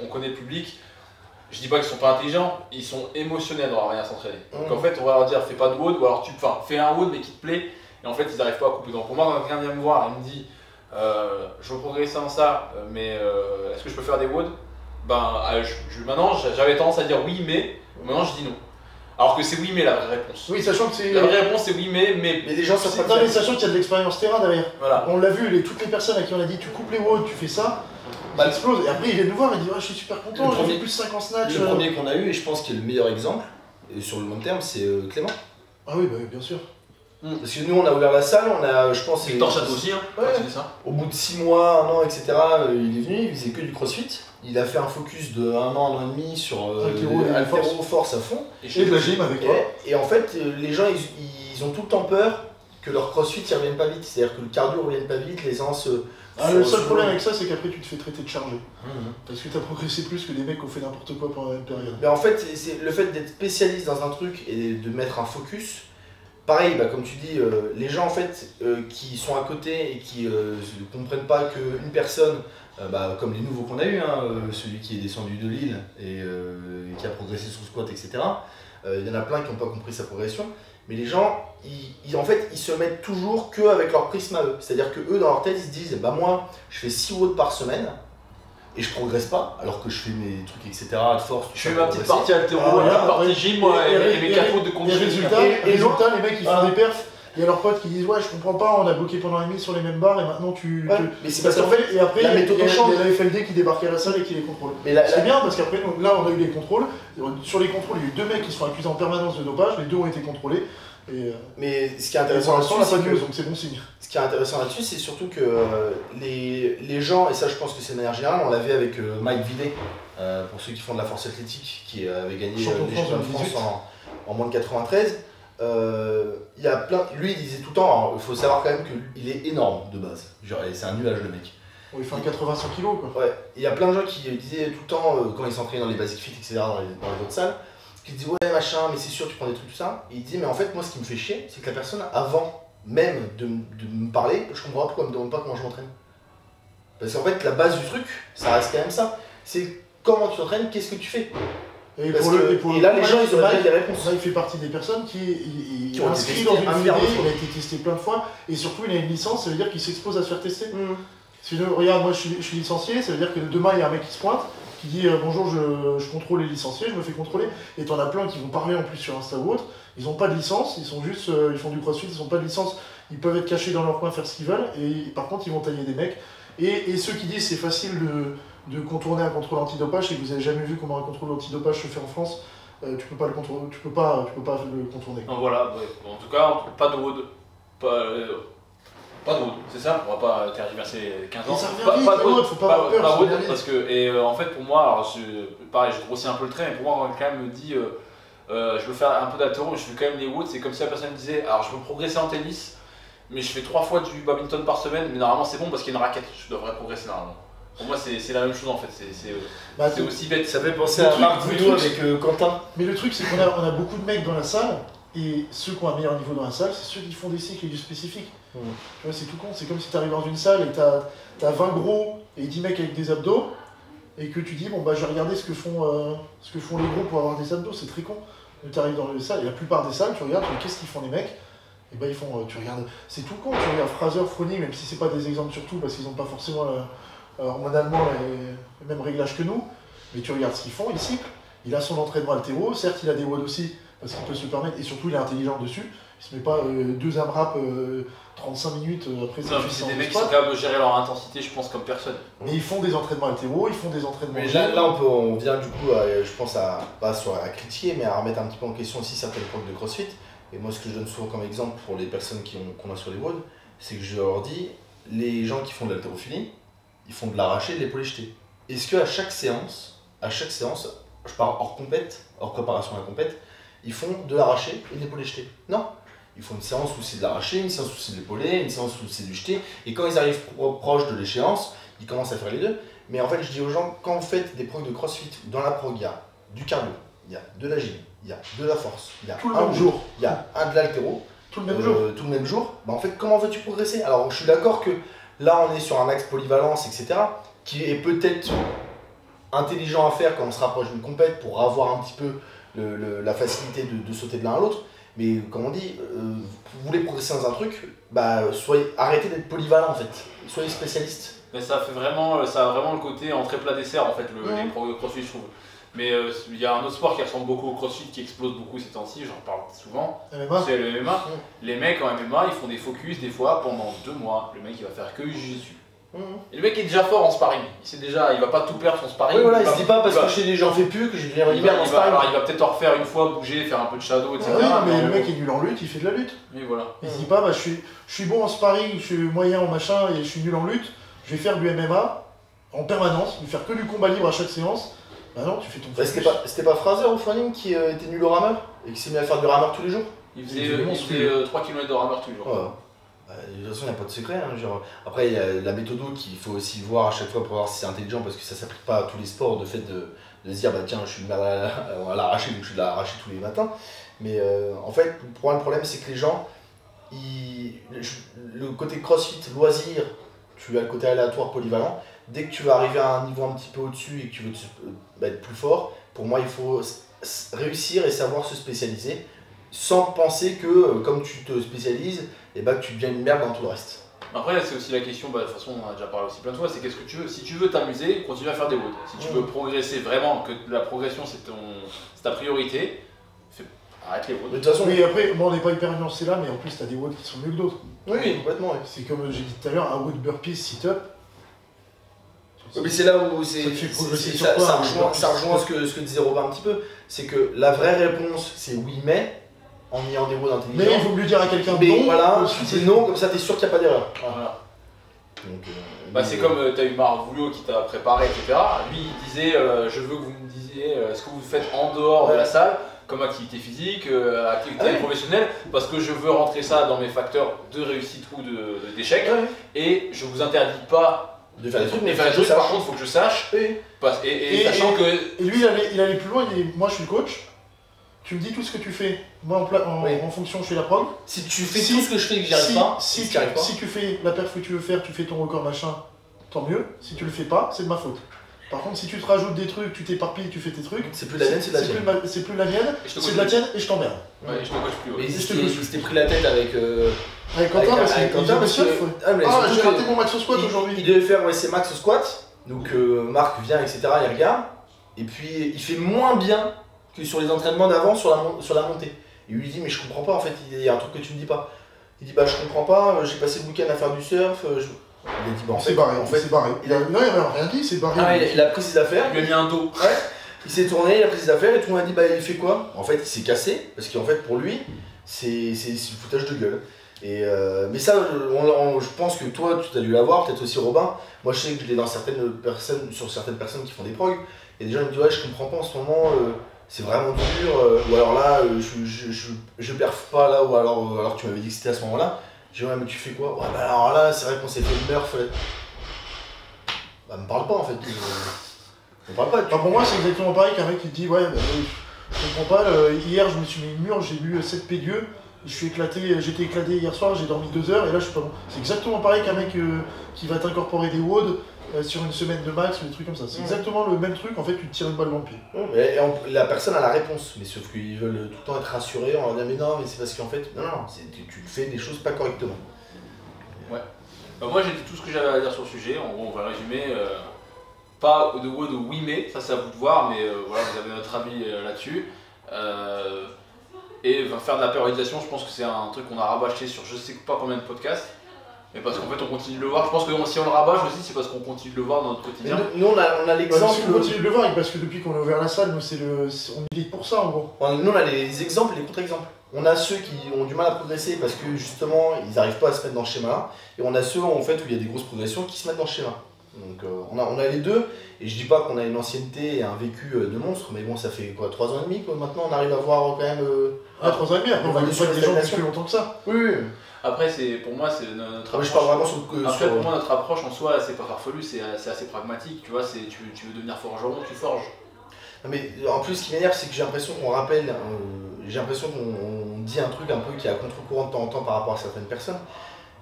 on connaît le public. Je dis pas qu'ils sont pas intelligents, ils sont émotionnels dans leur manière de s'entraîner. Donc en fait, on va leur dire fais pas de WOD ou alors fais un WOD mais qui te plaît. Et en fait, ils n'arrivent pas à couper. Donc pour moi, quand quelqu'un vient me voir et me dit je veux progresser dans ça, mais est-ce que je peux faire des WOD? Maintenant, j'avais tendance à dire oui, mais maintenant je dis non. Alors que c'est oui mais la vraie réponse. Oui, sachant que c'est. La vraie réponse c'est oui mais. Mais les gens savent pas. Non, mais sachant qu'il y a de l'expérience terrain derrière. Voilà. On l'a vu, toutes les personnes à qui on a dit tu coupes les WOD, tu fais ça, ils explosent. Et après ils viennent nous voir et ils disent je suis super content, j'ai fait plus 5 en snatch. Le premier qu'on a eu, et je pense qu'il est le meilleur exemple, et sur le long terme, c'est Clément. Ah oui, bah, bien sûr. Parce que nous on a ouvert la salle, on a, je pense, Victor Château aussi, hein, ouais. ça. Au bout de 6 mois, 1 an, etc., il est venu, il faisait que du crossfit. Il a fait un focus de 1 an et demi sur altéro, force à fond. Et de la gym avec toi. Et en fait, les gens, ils ont tout le temps peur que leur crossfit ne revienne pas vite. C'est-à-dire que le cardio ne revienne pas vite, les séances. Le seul problème avec ça, c'est qu'après tu te fais traiter de chargé. Parce que tu as progressé plus que des mecs qui ont fait n'importe quoi pendant la même période. Mais en fait, c'est le fait d'être spécialiste dans un truc et de mettre un focus. Pareil, comme tu dis, les gens en fait qui sont à côté et qui ne comprennent pas qu'une personne, comme les nouveaux qu'on a eu, celui qui est descendu de Lille et qui a progressé sur le squat, etc. Il y en a plein qui n'ont pas compris sa progression. Mais les gens, en fait, ils se mettent toujours qu'avec leur prisme à eux. C'est-à-dire que eux, dans leur tête, ils se disent moi, je fais 6 WOD par semaine. Et je progresse pas, alors que je fais mes trucs, etc. de force. Je fais ma petite partie altéro, ma petite partie gym, et mes 4 de contenu. Et résultat, les mecs ils font des perfs. Il y a leurs potes qui disent ouais je comprends pas, on a bloqué pendant 1 sur les mêmes barres et maintenant mais c'est parce qu'en fait, et après la méthode change. Il y a la FLD qui débarquait à la salle et qui les contrôle. C'est bien parce qu'après là on a eu les contrôles. Sur les contrôles, il y a eu 2 mecs qui se font accuser en permanence de dopage, les 2 ont été contrôlés. Mais ce qui est intéressant là-dessus, donc c'est bon signe. Ce qui est intéressant là-dessus, c'est surtout que les gens, et ça je pense que c'est de manière générale, on l'a vu avec Mike Videt, pour ceux qui font de la force athlétique, qui avait gagné les championnats de France en moins de 93. Il y a lui il disait tout le temps, il faut savoir quand même qu'il est énorme de base, c'est un nuage le mec. Il fait un 80-100 kg quoi. Ouais, il y a plein de gens qui disaient tout le temps, quand ils s'entraînaient dans les basic fit, etc., dans les autres salles, qui disaient ouais machin, mais c'est sûr tu prends des trucs tout ça. Et il disait mais en fait moi ce qui me fait chier, c'est que la personne avant même de me parler, je comprends pas pourquoi elle me demande pas comment je m'entraîne. Parce qu'en fait la base du truc, ça reste quand même ça. C'est comment tu t'entraînes, qu'est-ce que tu fais. Et là les gens ils ont pas des réponses. Ça il fait partie des personnes qui est inscrit dans une FED, il a été testé plein de fois, et surtout il a une licence, ça veut dire qu'il s'expose à se faire tester. Sinon, regarde, moi je suis licencié, ça veut dire que demain il y a un mec qui se pointe, qui dit bonjour, je contrôle les licenciés, je me fais contrôler, et t'en as plein qui vont parler en plus sur Insta ou autre, ils n'ont pas de licence, ils sont juste, ils font du crossfit, ils n'ont pas de licence, ils peuvent être cachés dans leur coin, faire ce qu'ils veulent, et par contre ils vont tailler des mecs. Et ceux qui disent c'est facile de contourner un contrôle antidopage, et que vous avez jamais vu comment un contrôle antidopage se fait en France, tu peux pas le contourner, tu peux pas le contourner. Non, voilà, ouais. En tout cas, pas de WOD, pas de WOD, c'est ça, on va pas tergiverser 15 ans. Ça revient vite, faut pas avoir peur. Pas WOD, parce que, en fait pour moi, alors pareil, j'ai grossi un peu le trait, mais pour moi quand quelqu'un me dit je veux faire un peu d'altéro, je fais quand même les WOD, c'est comme si la personne me disait alors je veux progresser en tennis, mais je fais 3 fois du badminton par semaine, mais normalement c'est bon parce qu'il y a une raquette, je devrais progresser normalement. Pour moi c'est la même chose en fait, c'est aussi bête. Ça fait penser à Marc Voudou avec Quentin. Mais le truc c'est qu'on a beaucoup de mecs dans la salle, et ceux qui ont un meilleur niveau dans la salle, c'est ceux qui font des cycles et du spécifique. Tu vois, c'est tout con, c'est comme si tu arrives dans une salle et t'as 20 gros et 10 mecs avec des abdos, et que tu dis bon bah je vais regarder ce que font les gros pour avoir des abdos, c'est très con. Tu arrives dans les salles, et la plupart des salles, tu regardes, qu'est-ce qu'ils font les mecs? Et bah ils font, tu regardes, c'est tout con, tu regardes Fraser, Froning, même si c'est pas des exemples surtout parce qu'ils n'ont pas forcément hormonalement les mêmes réglages que nous, mais tu regardes ce qu'ils font, il a son entraînement altéro, certes il a des WOD aussi, parce qu'il peut se le permettre, et surtout il est intelligent dessus, Il se met pas 2 AMRAP 35 minutes après ça. C'est des mecs qui sont capables de gérer leur intensité, je pense, comme personne. Mais ils font des entraînements altéro, ils font des entraînements. Mais là on vient du coup, je pense, pas à critiquer, mais à remettre un petit peu en question aussi certaines preuves de CrossFit. Et moi, ce que je donne souvent comme exemple pour les personnes qu'on a sur les WOD, c'est que je leur dis, les gens qui font de l'haltérophilie, ils font de l'arraché et de l'épaulé jeté. Est-ce qu'à chaque séance, je pars hors préparation à la compète, ils font de l'arraché et de l'épaulé jeté? Non. Ils font une séance où c'est de l'arraché, une séance où c'est de l'épaulé, une séance où c'est du jeté. Et quand ils arrivent proche de l'échéance, ils commencent à faire les deux. Mais en fait, je dis aux gens, quand vous faites des progs de CrossFit, dans la prog, il y a du cardio, il y a de la gym, il y a de la force, il y a tout le même jour, il y a de l'haltéro, tout le même jour. Bah en fait, comment veux-tu progresser? Alors, je suis d'accord que là, on est sur un axe polyvalence, etc., qui est peut-être intelligent à faire quand on se rapproche d'une compète pour avoir un petit peu la facilité de sauter de l'un à l'autre. Mais comme on dit, vous voulez progresser dans un truc, bah arrêtez d'être polyvalent en fait, soyez spécialiste. Mais ça a vraiment le côté entrée plat dessert en fait, les progrès de CrossFit je trouve. Mais il y a un autre sport qui ressemble beaucoup au CrossFit, qui explose beaucoup ces temps-ci, j'en parle souvent, c'est le MMA. Les mecs en MMA, ils font des focus des fois pendant 2 mois, le mec il va faire que jiu-jitsu. Et le mec est déjà fort en sparring, il va pas tout perdre son sparring. Oui, voilà, il se dit pas parce que j'en fais plus que je deviens hyper en sparring. Alors il va peut-être en refaire une fois, bouger, faire un peu de shadow, etc. Oui, mais le mec est nul en lutte, il fait de la lutte. Et voilà. Il se dit pas, je suis bon en sparring, je suis moyen en machin et je suis nul en lutte, je vais faire du MMA en permanence, je vais faire que du combat libre à chaque séance. Bah non, tu fais ton focus. C'était pas Fraser au Fanning qui était nul au rameur et qui s'est mis à faire du rameur tous les jours? Il faisait 3 km de rameur tous les jours. Ouais. De toute façon, il n'y a pas de secret. Hein, après, il y a la méthode qu'il faut aussi voir à chaque fois pour voir si c'est intelligent parce que ça ne s'applique pas à tous les sports. De fait de se dire, bah tiens, je suis une merde à l'arracher, donc je suis de l'arracher tous les matins. Mais en fait, pour moi, le problème, c'est que les gens, le côté crossfit, loisir, tu as le côté aléatoire, polyvalent. Dès que tu vas arriver à un niveau un petit peu au-dessus et que tu veux être plus fort, pour moi, il faut réussir et savoir se spécialiser sans penser que, comme tu te spécialises, et bah, tu deviens une merde dans tout le reste. Après, c'est aussi la question, de toute façon, on a déjà parlé aussi plein de fois, c'est qu'est-ce que tu veux? Si tu veux t'amuser, continue à faire des WOD. Si tu veux progresser vraiment, que la progression c'est ta priorité, arrête les WOD. De toute façon, mais après, on n'est pas hyper nuancé là, mais en plus, tu as des WOD qui sont mieux que d'autres. Oui, complètement. Oui. C'est comme j'ai dit tout à l'heure, un WOD burpees sit-up. Mais c'est là où ça rejoint ce que disait Robin un petit peu, c'est que la vraie réponse c'est oui mais, en ayant des mots intelligents. Mais il faut mieux dire à quelqu'un non, voilà, tu dis non, comme ça t'es sûr qu'il n'y a pas d'erreur. Voilà. Donc, c'est comme tu as eu Marc Vouliot qui t'a préparé, etc. Lui il disait je veux que vous me disiez ce que vous faites en dehors de la salle, comme activité physique, activité professionnelle, parce que je veux rentrer ça dans mes facteurs de réussite ou d'échec, et je vous interdis pas de faire des trucs, mais par contre, il faut que je sache. Et sachant que. Et lui, il allait plus loin, il dit moi je suis le coach, tu me dis tout ce que tu fais, moi en fonction, je fais la prog. Si tu fais tout ce que je fais et que j'y arrive pas, si tu fais la perf que tu veux faire, tu fais ton record machin, tant mieux. Si tu le fais pas, c'est de ma faute. Par contre, si tu te rajoutes des trucs, tu t'éparpilles, tu fais tes trucs. C'est plus la mienne, c'est de la tienne. C'est plus la mienne, c'est de la tienne et je t'emmerde. Ouais, je te coach plus. Mais si t'es pris la tête avec. Avec Quentin, parce que j'ai raté mon max au squat aujourd'hui. Il devait faire ses max au squat, donc Marc vient, etc. Il regarde, et puis il fait moins bien que sur les entraînements d'avant sur la montée. Et lui dit mais je comprends pas en fait, il y a un truc que tu me dis pas. Il dit bah je comprends pas, j'ai passé le week-end à faire du surf. Il a dit bah en fait, c'est barré. Non, il a rien dit, c'est barré. Ah, il a pris ses affaires. Il lui a mis un dos. Ouais. Il s'est tourné, il a pris ses affaires et tout le monde a dit bah il fait quoi? En fait il s'est cassé parce qu'en fait pour lui c'est le foutage de gueule. Et mais ça, je pense que toi tu as dû l'avoir, peut-être aussi Robin. Moi je sais que je l'ai dans certaines personnes qui font des progs. Et des gens me disent ouais je comprends pas en ce moment, c'est vraiment dur, ou alors là je perf pas là, ou alors tu m'avais dit que c'était à ce moment-là. Je dis ouais mais tu fais quoi? Ouais bah alors là c'est vrai qu'on s'est fait une nerf. Bah me parle pas en fait. Me parle pas. Pour moi c'est exactement pareil qu'un mec qui te dit ouais bah, je comprends pas, hier je me suis mis une mur, j'ai bu 7 pédieux. J'étais éclaté hier soir, j'ai dormi 2 heures et là je suis pas bon. C'est exactement pareil qu'un mec qui va t'incorporer des WOD sur une semaine de max ou des trucs comme ça. C'est exactement le même truc, en fait tu te tires une balle dans le pied. Et la personne a la réponse, mais sauf qu'ils veulent tout le temps être rassurés, on leur dit mais non, mais c'est parce qu'en fait, non, tu fais des choses pas correctement. Ouais. Bah, moi j'ai dit tout ce que j'avais à dire sur le sujet, en gros on va résumer. Pas de WOD oui mais, ça c'est à vous de voir, mais voilà, vous avez notre avis là-dessus. Et faire de la périodisation, je pense que c'est un truc qu'on a rabâché sur je sais pas combien de podcasts. Mais parce qu'en fait on continue de le voir. Je pense que si on le rabâche aussi, c'est parce qu'on continue de le voir dans notre quotidien. Nous on a l'exemple. On continue de le voir parce que depuis qu'on a ouvert la salle, nous on milite pour ça en gros. Nous on a les exemples et les contre-exemples. On a ceux qui ont du mal à progresser parce que justement ils n'arrivent pas à se mettre dans le schéma. Et on a ceux en fait où il y a des grosses progressions qui se mettent dans le schéma. Donc on a les deux. Et je dis pas qu'on a une ancienneté et un vécu de monstre, mais bon ça fait quoi 3 ans et demi quoi. Maintenant on arrive à voir quand même. 3 ans et demi, après on va aller sur des gens qui plus longtemps que ça. Oui. Après, pour moi, c'est notre approche. Je parle vraiment Après, pour moi, notre approche en soi, c'est pas farfelu, c'est assez pragmatique. Tu vois, tu veux devenir forgeron, tu forges. Non, mais en plus, ce qui m'énerve, c'est que j'ai l'impression qu'on rappelle, j'ai l'impression qu'on dit un truc un peu qui est à contre-courant de temps en temps par rapport à certaines personnes.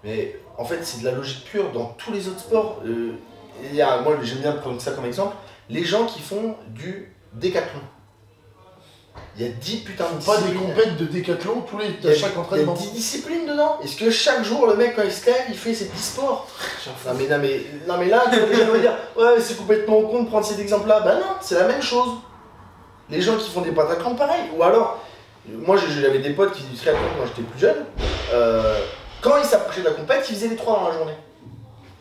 Mais en fait, c'est de la logique pure dans tous les autres sports. Moi, j'aime bien prendre ça comme exemple. Les gens qui font du décathlon. Il y a 10 putains de disciplines. Pas des compètes de décathlon à chaque entraînement. Il y a 10 disciplines dedans. Est-ce que chaque jour, le mec, quand il se lève, il fait ses 10 sports? Non mais là, tu vas déjà me dire, ouais, c'est complètement con de prendre cet exemple-là. Bah non, c'est la même chose. Les gens qui font des pentathlons, pareil. Ou alors, moi j'avais des potes qui faisaient du triathlon quand j'étais plus jeune. Quand ils s'approchaient de la compète, ils faisaient les 3 dans la journée.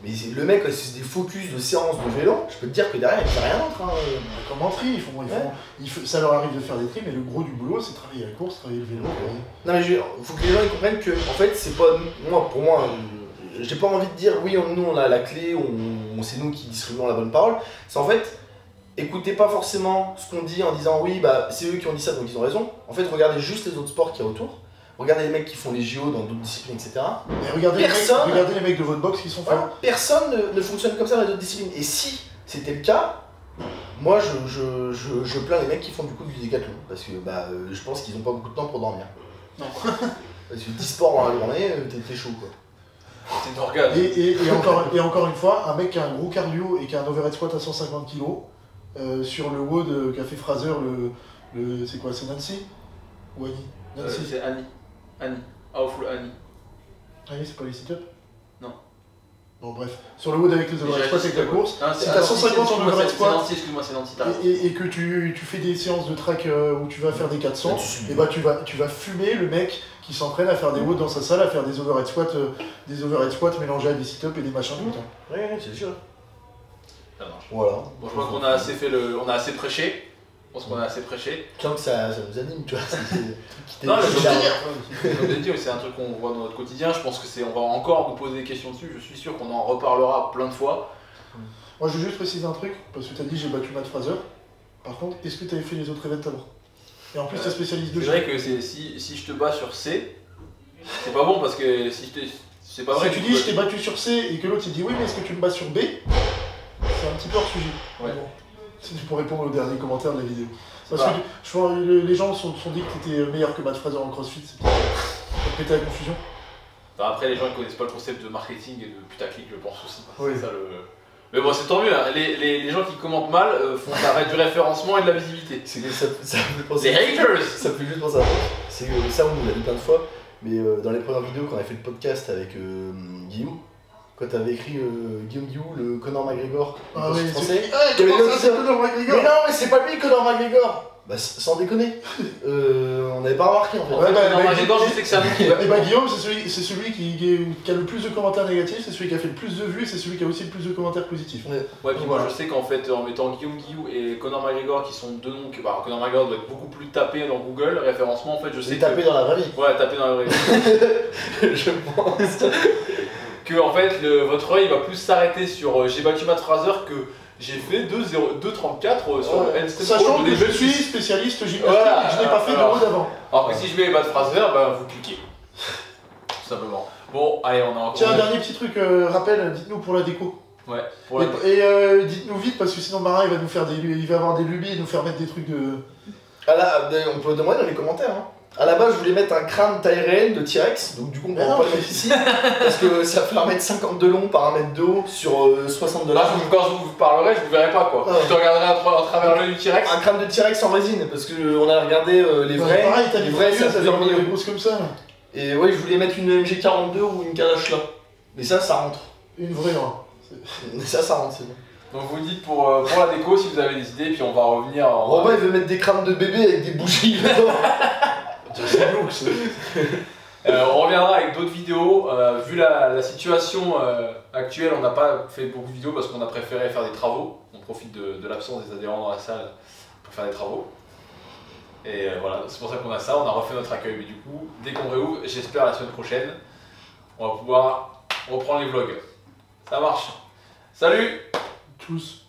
Mais le mec, quand il faisait des focus de séance de vélo, je peux te dire que derrière, il fait rien d'autre. Comme en tri, ça leur arrive de faire des tri, mais le gros du boulot, c'est travailler la course, travailler le vélo. Non mais il faut que les gens ils comprennent que, en fait, c'est pas... Pour moi, j'ai pas envie de dire, oui, nous on a la clé, c'est nous qui distribuons la bonne parole. C'est en fait, écoutez pas forcément ce qu'on dit en disant, oui, bah c'est eux qui ont dit ça, donc ils ont raison. En fait, regardez juste les autres sports qu'il y a autour. Regardez les mecs qui font les JO dans d'autres disciplines, etc. Et regardez les mecs de votre box qui sont forts. Personne ne fonctionne comme ça dans les autres disciplines. Et si c'était le cas, moi je plains les mecs qui font du coup du décathlon. Parce que je pense qu'ils n'ont pas beaucoup de temps pour dormir. Non. Parce que 10 sports dans la journée, t'es chaud quoi. C'est une organe. Et encore une fois, un mec qui a un gros cardio et qui a un overhead squat à 150 kg, sur le WOD qu'a fait Fraser, c'est quoi, c'est Nancy ou Annie? Nancy. C'est Annie. Awful Annie. Annie, c'est pas les sit-ups? Non. Bon, bref. Sur le WOD avec les overhead squats avec la course, si t'as 150 en overhead squat et que tu fais des séances de track où tu vas faire des 400, et bah tu vas fumer le mec qui s'entraîne à faire des WOD dans sa salle, à faire des overhead squats mélangés à des sit-ups et des machins tout le temps. Oui, c'est sûr. Ça marche. Voilà. Bon, je crois qu'on a assez on a assez prêché. Je pense qu'on a assez prêché. Je sens que ça nous anime, tu vois. Non, comme j'ai dit, c'est un truc qu'on voit dans notre quotidien. Je pense que on va encore nous poser des questions dessus. Je suis sûr qu'on en reparlera plein de fois. Moi, je veux juste préciser un truc, parce que tu as dit j'ai battu Matt Fraser. Par contre, est-ce que tu avais fait les autres events avant? Et en plus, tu es spécialiste de jeu. C'est vrai que si je te bats sur C, c'est pas bon parce que c'est pas vrai. Si tu dis je t'ai battu sur C et que l'autre il dit oui, mais est-ce que tu me bats sur B? C'est un petit peu hors sujet. Ouais. Bon. C'est pour répondre au dernier commentaire de la vidéo. Parce que je crois les gens se sont dit que tu étais meilleur que Matt Fraser en crossfit, c'est pour péter la confusion. Enfin, après, les gens ne connaissent pas le concept de marketing et de putaclic, je pense aussi. Oui. C'est ça Mais bon, c'est tant mieux, hein. Les gens qui commentent mal font du référencement et de la visibilité. C'est que ça me fait penser. Les haters. Ça me fait juste penser à c'est que ça, on l'a dit plein de fois, mais dans les premières vidéos, quand on avait fait le podcast avec Guillaume, quand t'avais écrit Guillaume Guillou, le Conor McGregor français. C'est Conor McGregor. Mais non, mais c'est pas lui, Conor McGregor. Bah sans déconner, on n'avait pas remarqué en fait. Conor McGregor, je sais que c'est un mec qui va. Et Guillaume, c'est celui qui a le plus de commentaires négatifs, c'est celui qui a fait le plus de vues, et c'est celui qui a aussi le plus de commentaires positifs. Ouais, puis moi je sais qu'en fait, en mettant Guillaume Guillou et Conor McGregor, qui sont deux noms que Conor McGregor doit être beaucoup plus tapé dans Google, référencement, en fait, je sais. Tapé dans la vraie vie. Ouais, tapé dans la vraie vie. Je pense. Que en fait, votre œil va plus s'arrêter sur j'ai battu Matt Fraser que j'ai fait 2,34 sur le handstand. Sachant que je suis spécialiste gymnastique et que je n'ai pas fait de haut d'avant. Alors que si je mets Matt Fraser, vous cliquez. Tout simplement. Bon, allez, on a encore. Tiens, un dernier petit truc, rappel, dites-nous pour la déco. Ouais, et dites-nous vite parce que sinon Marin il va avoir des lubies et nous faire mettre des trucs de. Ah là, on peut le demander dans les commentaires. Hein. À la base, je voulais mettre un crâne taille réelle de T-Rex, donc du coup, on ne peut pas le mettre ici, parce que ça va faire 1m50 de long par 1m de haut sur 60 $. Quand je vous parlerai, je vous verrai pas quoi. Je te regarderai à travers l'œil du T-Rex. Un crâne de T-Rex en résine, parce qu'on a regardé les vrais. Pareil, t'as les vrais, ça fait des grosses comme ça. Là. Et ouais, je voulais mettre une MG42 ou une Kalash là. Mais ça rentre. Une vraie, hein. Ça rentre, c'est bon. Donc vous dites pour la déco si vous avez des idées, puis on va revenir en. Robin il veut mettre des crânes de bébé avec des bougies dedans. On reviendra avec d'autres vidéos. Vu la situation actuelle, on n'a pas fait beaucoup de vidéos parce qu'on a préféré faire des travaux. On profite de l'absence des adhérents dans la salle pour faire des travaux. Et voilà, c'est pour ça qu'on a ça, on a refait notre accueil. Mais du coup, dès qu'on réouvre, j'espère la semaine prochaine, on va pouvoir reprendre les vlogs. Ça marche. Salut! Tchuss.